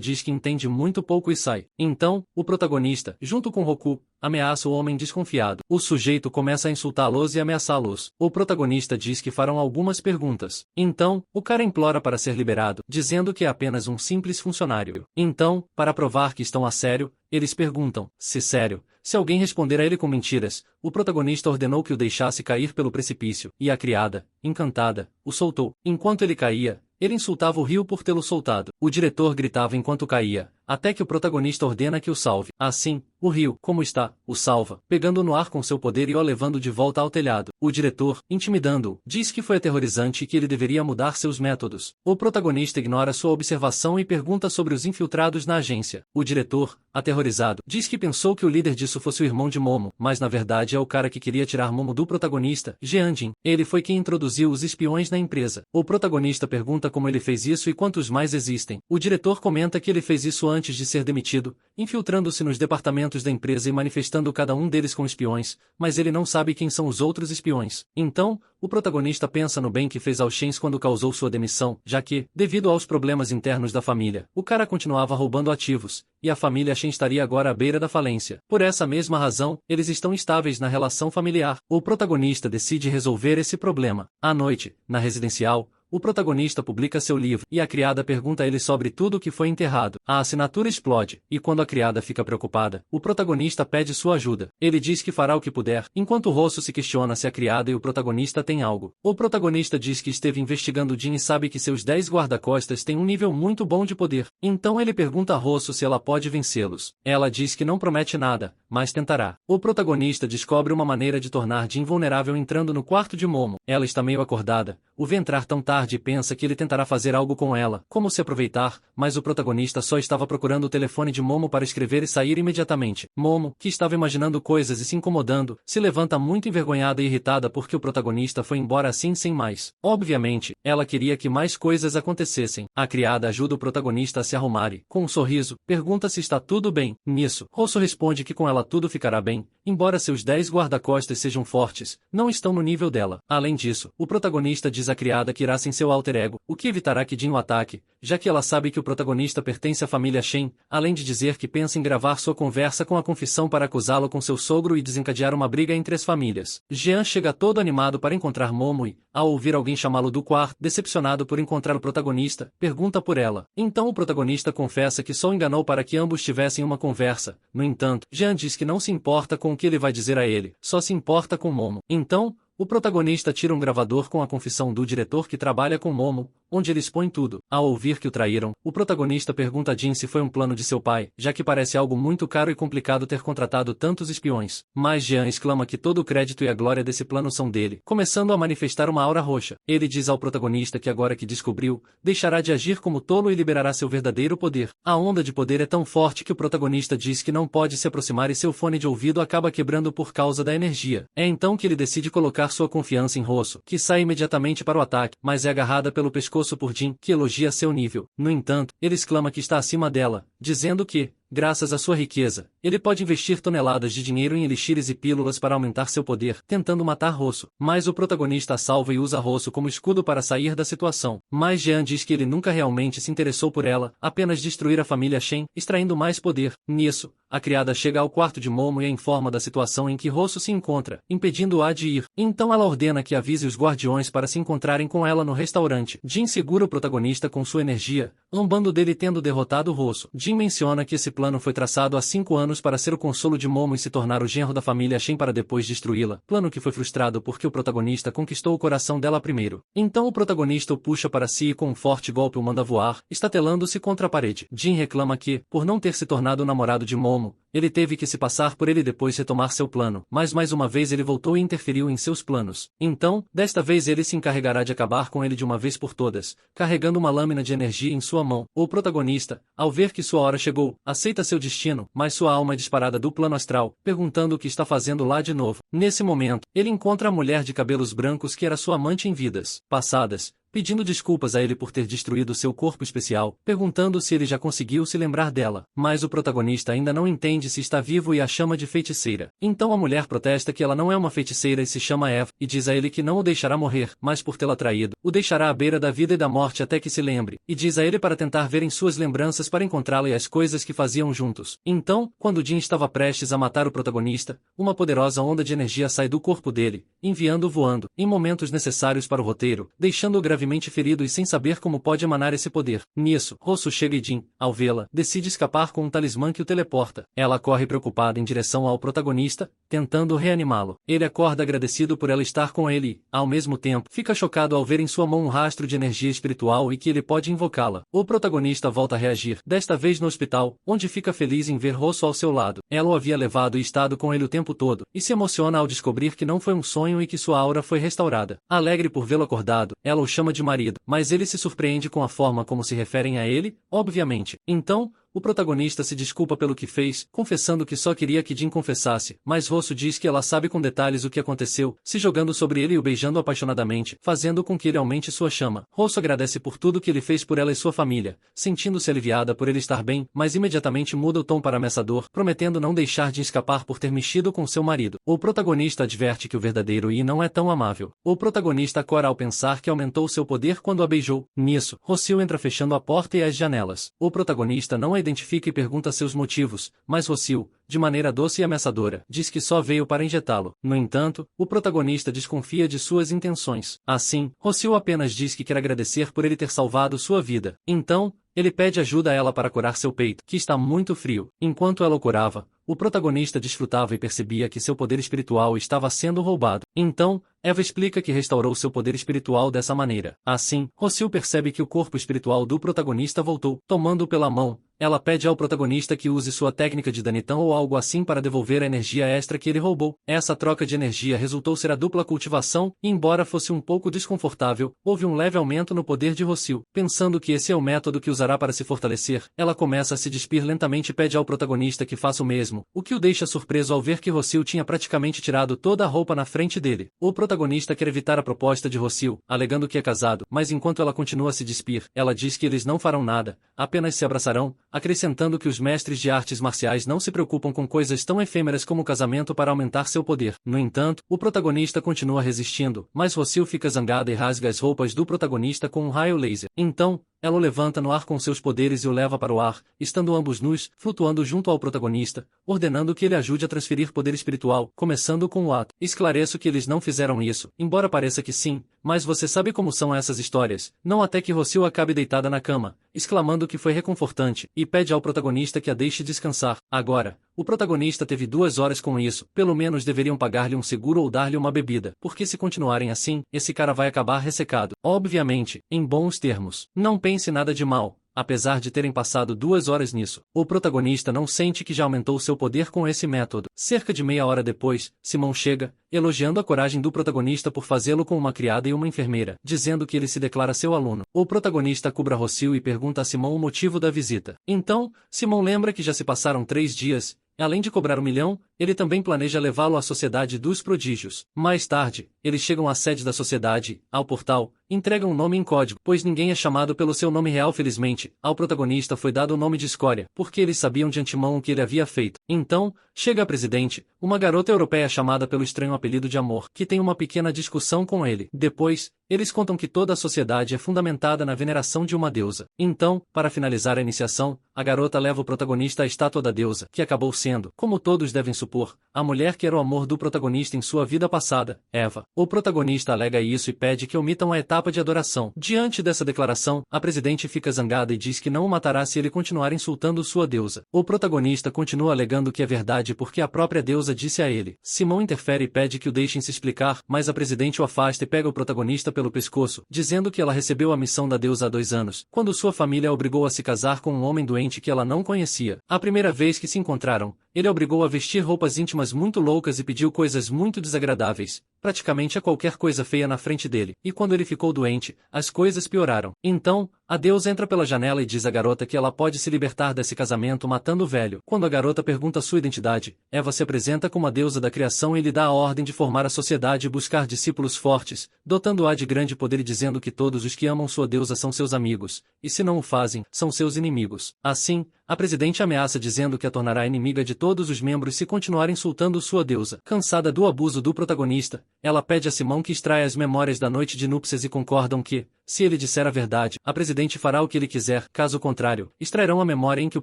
diz que entende muito pouco e sai. Então, o protagonista, junto com Roku, ameaça o homem desconfiado. O sujeito começa a insultá-los e ameaçá-los. O protagonista diz que farão algumas perguntas. Então, o cara implora para ser liberado, dizendo que é apenas um simples funcionário. Então, para provar que estão a sério, eles perguntam, se sério, se alguém responder a ele com mentiras, o protagonista ordenou que o deixasse cair pelo precipício, e a criada, encantada, o soltou. Enquanto ele caía, ele insultava o rio por tê-lo soltado. O diretor gritava enquanto caía, até que o protagonista ordena que o salve. Assim, o rio, como está, o salva, pegando no ar com seu poder e o levando de volta ao telhado. O diretor, intimidando-o, diz que foi aterrorizante e que ele deveria mudar seus métodos. O protagonista ignora sua observação e pergunta sobre os infiltrados na agência. O diretor, aterrorizado, diz que pensou que o líder disso fosse o irmão de Momo, mas na verdade é o cara que queria tirar Momo do protagonista, Jeanjin. Ele foi quem introduziu os espiões na empresa. O protagonista pergunta como ele fez isso e quantos mais existem. O diretor comenta que ele fez isso antes de ser demitido, infiltrando-se nos departamentos da empresa e manifestando cada um deles com espiões, mas ele não sabe quem são os outros espiões. Então, o protagonista pensa no bem que fez ao Shen quando causou sua demissão, já que, devido aos problemas internos da família, o cara continuava roubando ativos, e a família Shen estaria agora à beira da falência. Por essa mesma razão, eles estão instáveis na relação familiar. O protagonista decide resolver esse problema. À noite, na residencial, o protagonista publica seu livro, e a criada pergunta a ele sobre tudo o que foi enterrado. A assinatura explode, e quando a criada fica preocupada, o protagonista pede sua ajuda. Ele diz que fará o que puder, enquanto Rosso se questiona se a criada e o protagonista têm algo. O protagonista diz que esteve investigando Jin e sabe que seus 10 guarda-costas têm um nível muito bom de poder. Então ele pergunta a Rosso se ela pode vencê-los. Ela diz que não promete nada, mas tentará. O protagonista descobre uma maneira de tornar Jin vulnerável entrando no quarto de Momo. Ela está meio acordada, o vê entrar tão tarde e pensa que ele tentará fazer algo com ela, como se aproveitar, mas o protagonista só estava procurando o telefone de Momo para escrever e sair imediatamente. Momo, que estava imaginando coisas e se incomodando, se levanta muito envergonhada e irritada porque o protagonista foi embora assim sem mais. Obviamente, ela queria que mais coisas acontecessem. A criada ajuda o protagonista a se arrumar e, com um sorriso, pergunta se está tudo bem. Nisso, Rosso responde que com ela tudo ficará bem, embora seus 10 guarda-costas sejam fortes, não estão no nível dela. Além disso, o protagonista diz à criada que irá sem seu alter ego, o que evitará que Jin o ataque, já que ela sabe que o protagonista pertence à família Shen, além de dizer que pensa em gravar sua conversa com a confissão para acusá-lo com seu sogro e desencadear uma briga entre as famílias. Jean chega todo animado para encontrar Momo e, ao ouvir alguém chamá-lo do quarto, decepcionado por encontrar o protagonista, pergunta por ela. Então o protagonista confessa que só o enganou para que ambos tivessem uma conversa. No entanto, Jean diz que não se importa com o que ele vai dizer a ele, só se importa com Momo. Então, o protagonista tira um gravador com a confissão do diretor que trabalha com Momo, onde ele expõe tudo. Ao ouvir que o traíram, o protagonista pergunta a Jin se foi um plano de seu pai, já que parece algo muito caro e complicado ter contratado tantos espiões. Mas Jean exclama que todo o crédito e a glória desse plano são dele, começando a manifestar uma aura roxa. Ele diz ao protagonista que agora que descobriu, deixará de agir como tolo e liberará seu verdadeiro poder. A onda de poder é tão forte que o protagonista diz que não pode se aproximar e seu fone de ouvido acaba quebrando por causa da energia. É então que ele decide colocar colocar sua confiança em Rosso, que sai imediatamente para o ataque, mas é agarrada pelo pescoço por Jin, que elogia seu nível. No entanto, ele exclama que está acima dela, dizendo que, graças à sua riqueza, ele pode investir toneladas de dinheiro em elixires e pílulas para aumentar seu poder, tentando matar Rosso. Mas o protagonista a salva e usa Rosso como escudo para sair da situação. Mas Jean diz que ele nunca realmente se interessou por ela, apenas destruir a família Shen, extraindo mais poder. Nisso, a criada chega ao quarto de Momo e a informa da situação em que Rosso se encontra, impedindo-a de ir. Então ela ordena que avise os guardiões para se encontrarem com ela no restaurante. Jin segura o protagonista com sua energia, zombando dele tendo derrotado Rosso. Jin menciona que esse plano foi traçado há 5 anos para ser o consolo de Momo e se tornar o genro da família Shen para depois destruí-la, plano que foi frustrado porque o protagonista conquistou o coração dela primeiro. Então o protagonista o puxa para si e com um forte golpe o manda voar, estatelando-se contra a parede. Jin reclama que, por não ter se tornado o namorado de Momo, ele teve que se passar por ele e depois retomar seu plano, mas mais uma vez ele voltou e interferiu em seus planos. Então, desta vez ele se encarregará de acabar com ele de uma vez por todas, carregando uma lâmina de energia em sua mão. O protagonista, ao ver que sua hora chegou, aceita seu destino, mas sua alma é disparada do plano astral, perguntando o que está fazendo lá de novo. Nesse momento, ele encontra a mulher de cabelos brancos que era sua amante em vidas passadas, pedindo desculpas a ele por ter destruído seu corpo especial, perguntando se ele já conseguiu se lembrar dela. Mas o protagonista ainda não entende se está vivo e a chama de feiticeira. Então a mulher protesta que ela não é uma feiticeira e se chama Eva, e diz a ele que não o deixará morrer, mas por tê-la traído, o deixará à beira da vida e da morte até que se lembre, e diz a ele para tentar ver em suas lembranças para encontrá-la e as coisas que faziam juntos. Então, quando Jin estava prestes a matar o protagonista, uma poderosa onda de energia sai do corpo dele, enviando-o voando, em momentos necessários para o roteiro, deixando-o gravemente ferido e sem saber como pode emanar esse poder. Nisso, Rosso chega e Jin, ao vê-la, decide escapar com um talismã que o teleporta. Ela corre preocupada em direção ao protagonista, tentando reanimá-lo. Ele acorda agradecido por ela estar com ele e, ao mesmo tempo, fica chocado ao ver em sua mão um rastro de energia espiritual e que ele pode invocá-la. O protagonista volta a reagir, desta vez no hospital, onde fica feliz em ver Rosso ao seu lado. Ela o havia levado e estado com ele o tempo todo, e se emociona ao descobrir que não foi um sonho e que sua aura foi restaurada. Alegre por vê-lo acordado, ela o chama de marido, mas ele se surpreende com a forma como se referem a ele, obviamente. Então, o protagonista se desculpa pelo que fez, confessando que só queria que Jin confessasse, mas Rosso diz que ela sabe com detalhes o que aconteceu, se jogando sobre ele e o beijando apaixonadamente, fazendo com que ele aumente sua chama. Rosso agradece por tudo que ele fez por ela e sua família, sentindo-se aliviada por ele estar bem, mas imediatamente muda o tom para ameaçador, prometendo não deixar Jin escapar por ter mexido com seu marido. O protagonista adverte que o verdadeiro Yi não é tão amável. O protagonista cora ao pensar que aumentou seu poder quando a beijou. Nisso, Rossio entra fechando a porta e as janelas. O protagonista não é identifica e pergunta seus motivos, mas Rossio, de maneira doce e ameaçadora, diz que só veio para injetá-lo. No entanto, o protagonista desconfia de suas intenções. Assim, Rossio apenas diz que quer agradecer por ele ter salvado sua vida. Então, ele pede ajuda a ela para curar seu peito, que está muito frio. Enquanto ela o curava, o protagonista desfrutava e percebia que seu poder espiritual estava sendo roubado. Então, Eva explica que restaurou seu poder espiritual dessa maneira. Assim, Rossio percebe que o corpo espiritual do protagonista voltou. Tomando-o pela mão, ela pede ao protagonista que use sua técnica de Danitão ou algo assim para devolver a energia extra que ele roubou. Essa troca de energia resultou ser a dupla cultivação, e embora fosse um pouco desconfortável, houve um leve aumento no poder de Rossio. Pensando que esse é o método que usará para se fortalecer, ela começa a se despir lentamente e pede ao protagonista que faça o mesmo, o que o deixa surpreso ao ver que Rossio tinha praticamente tirado toda a roupa na frente dele. O protagonista quer evitar a proposta de Rossio, alegando que é casado, mas enquanto ela continua a se despir, ela diz que eles não farão nada, apenas se abraçarão, acrescentando que os mestres de artes marciais não se preocupam com coisas tão efêmeras como o casamento para aumentar seu poder. No entanto, o protagonista continua resistindo, mas Rossio fica zangada e rasga as roupas do protagonista com um raio laser. Então, ela o levanta no ar com seus poderes e o leva para o ar, estando ambos nus, flutuando junto ao protagonista, ordenando que ele ajude a transferir poder espiritual, começando com o ato. Esclareço que eles não fizeram isso, embora pareça que sim, mas você sabe como são essas histórias, não até que Rossio acabe deitada na cama, exclamando que foi reconfortante, e pede ao protagonista que a deixe descansar. Agora, o protagonista teve 2 horas com isso, pelo menos deveriam pagar-lhe um seguro ou dar-lhe uma bebida, porque se continuarem assim, esse cara vai acabar ressecado. Obviamente, em bons termos. Não pense nada de mal, apesar de terem passado 2 horas nisso. O protagonista não sente que já aumentou seu poder com esse método. Cerca de meia hora depois, Simão chega, elogiando a coragem do protagonista por fazê-lo com uma criada e uma enfermeira, dizendo que ele se declara seu aluno. O protagonista cubra Rossio e pergunta a Simão o motivo da visita. Então, Simão lembra que já se passaram 3 dias, além de cobrar 1 milhão, ele também planeja levá-lo à Sociedade dos Prodígios. Mais tarde, eles chegam à sede da sociedade, ao portal, entregam um nome em código, pois ninguém é chamado pelo seu nome real. Felizmente, ao protagonista foi dado o nome de Escória, porque eles sabiam de antemão o que ele havia feito. Então, chega a presidente, uma garota europeia chamada pelo estranho apelido de Amor, que tem uma pequena discussão com ele. Depois, eles contam que toda a sociedade é fundamentada na veneração de uma deusa. Então, para finalizar a iniciação, a garota leva o protagonista à estátua da deusa, que acabou sendo, como todos devem supor, a mulher que era o amor do protagonista em sua vida passada, Eva. O protagonista alega isso e pede que omitam a etapa de adoração. Diante dessa declaração, a presidente fica zangada e diz que não o matará se ele continuar insultando sua deusa. O protagonista continua alegando que é verdade porque a própria deusa disse a ele. Simão interfere e pede que o deixem se explicar, mas a presidente o afasta e pega o protagonista pelo pescoço, dizendo que ela recebeu a missão da deusa há 2 anos, quando sua família a obrigou a se casar com um homem doente que ela não conhecia. A primeira vez que se encontraram, ele a obrigou a vestir roupas íntimas muito loucas e pediu coisas muito desagradáveis, praticamente a qualquer coisa feia na frente dele, e quando ele ficou doente, as coisas pioraram. Então, a deusa entra pela janela e diz à garota que ela pode se libertar desse casamento matando o velho. Quando a garota pergunta sua identidade, Eva se apresenta como a deusa da criação e lhe dá a ordem de formar a sociedade e buscar discípulos fortes, dotando-a de grande poder e dizendo que todos os que amam sua deusa são seus amigos, e se não o fazem, são seus inimigos. Assim, a presidente ameaça dizendo que a tornará inimiga de todos os membros se continuar insultando sua deusa. Cansada do abuso do protagonista, ela pede a Simão que extraia as memórias da noite de núpcias e concordam que, se ele disser a verdade, a presidente fará o que ele quiser. Caso contrário, extrairão a memória em que o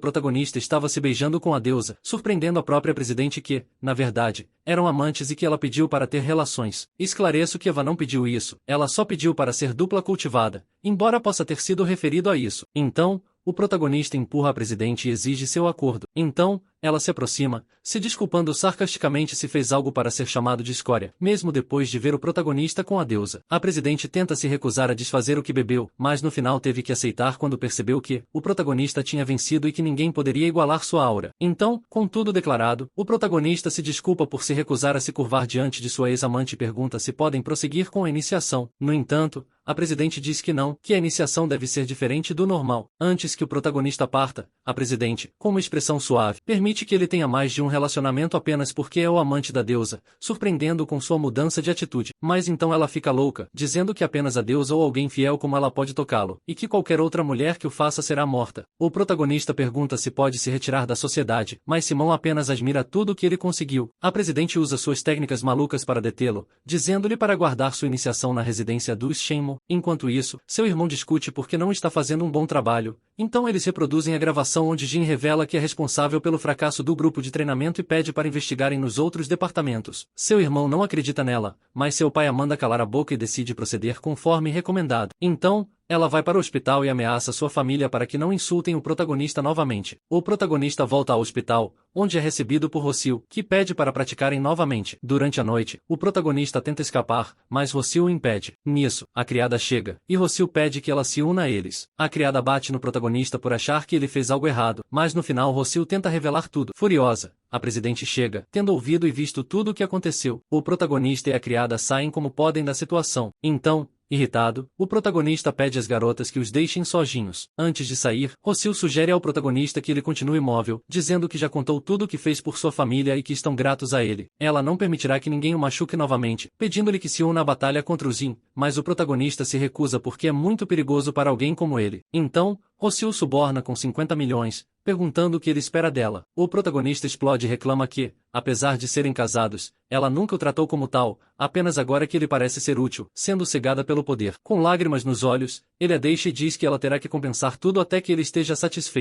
protagonista estava se beijando com a deusa, surpreendendo a própria presidente que, na verdade, eram amantes e que ela pediu para ter relações. Esclareço que Eva não pediu isso, ela só pediu para ser dupla cultivada, embora possa ter sido referido a isso. Então, o protagonista empurra a presidente e exige seu acordo. Então, ela se aproxima, se desculpando sarcasticamente se fez algo para ser chamado de escória, mesmo depois de ver o protagonista com a deusa. A presidente tenta se recusar a desfazer o que bebeu, mas no final teve que aceitar quando percebeu que o protagonista tinha vencido e que ninguém poderia igualar sua aura. Então, com tudo declarado, o protagonista se desculpa por se recusar a se curvar diante de sua ex-amante e pergunta se podem prosseguir com a iniciação. No entanto, a presidente diz que não, que a iniciação deve ser diferente do normal. Antes que o protagonista parta, a presidente, com uma expressão suave, permite que ele tenha mais de um relacionamento apenas porque é o amante da deusa, surpreendendo-o com sua mudança de atitude. Mas então ela fica louca, dizendo que apenas a deusa ou alguém fiel como ela pode tocá-lo, e que qualquer outra mulher que o faça será morta. O protagonista pergunta se pode se retirar da sociedade, mas Simão apenas admira tudo o que ele conseguiu. A presidente usa suas técnicas malucas para detê-lo, dizendo-lhe para guardar sua iniciação na residência dos Shenmue. Enquanto isso, seu irmão discute porque não está fazendo um bom trabalho. Então eles reproduzem a gravação onde Jin revela que é responsável pelo fracasso do grupo de treinamento e pede para investigarem nos outros departamentos. Seu irmão não acredita nela, mas seu pai a manda calar a boca e decide proceder conforme recomendado. Então, ela vai para o hospital e ameaça sua família para que não insultem o protagonista novamente. O protagonista volta ao hospital, onde é recebido por Rossio, que pede para praticarem novamente. Durante a noite, o protagonista tenta escapar, mas Rossio o impede. Nisso, a criada chega, e Rossio pede que ela se una a eles. A criada bate no protagonista por achar que ele fez algo errado, mas no final Rossio tenta revelar tudo. Furiosa, a presidente chega, tendo ouvido e visto tudo o que aconteceu. O protagonista e a criada saem como podem da situação. Então, irritado, o protagonista pede às garotas que os deixem sozinhos. Antes de sair, Rossio sugere ao protagonista que ele continue imóvel, dizendo que já contou tudo o que fez por sua família e que estão gratos a ele. Ela não permitirá que ninguém o machuque novamente, pedindo-lhe que se una à batalha contra o Jin, mas o protagonista se recusa porque é muito perigoso para alguém como ele. Então, Rossio o suborna com 50 milhões, perguntando o que ele espera dela. O protagonista explode e reclama que, apesar de serem casados, ela nunca o tratou como tal, apenas agora que ele parece ser útil, sendo cegada pelo poder. Com lágrimas nos olhos, ele a deixa e diz que ela terá que compensar tudo até que ele esteja satisfeito.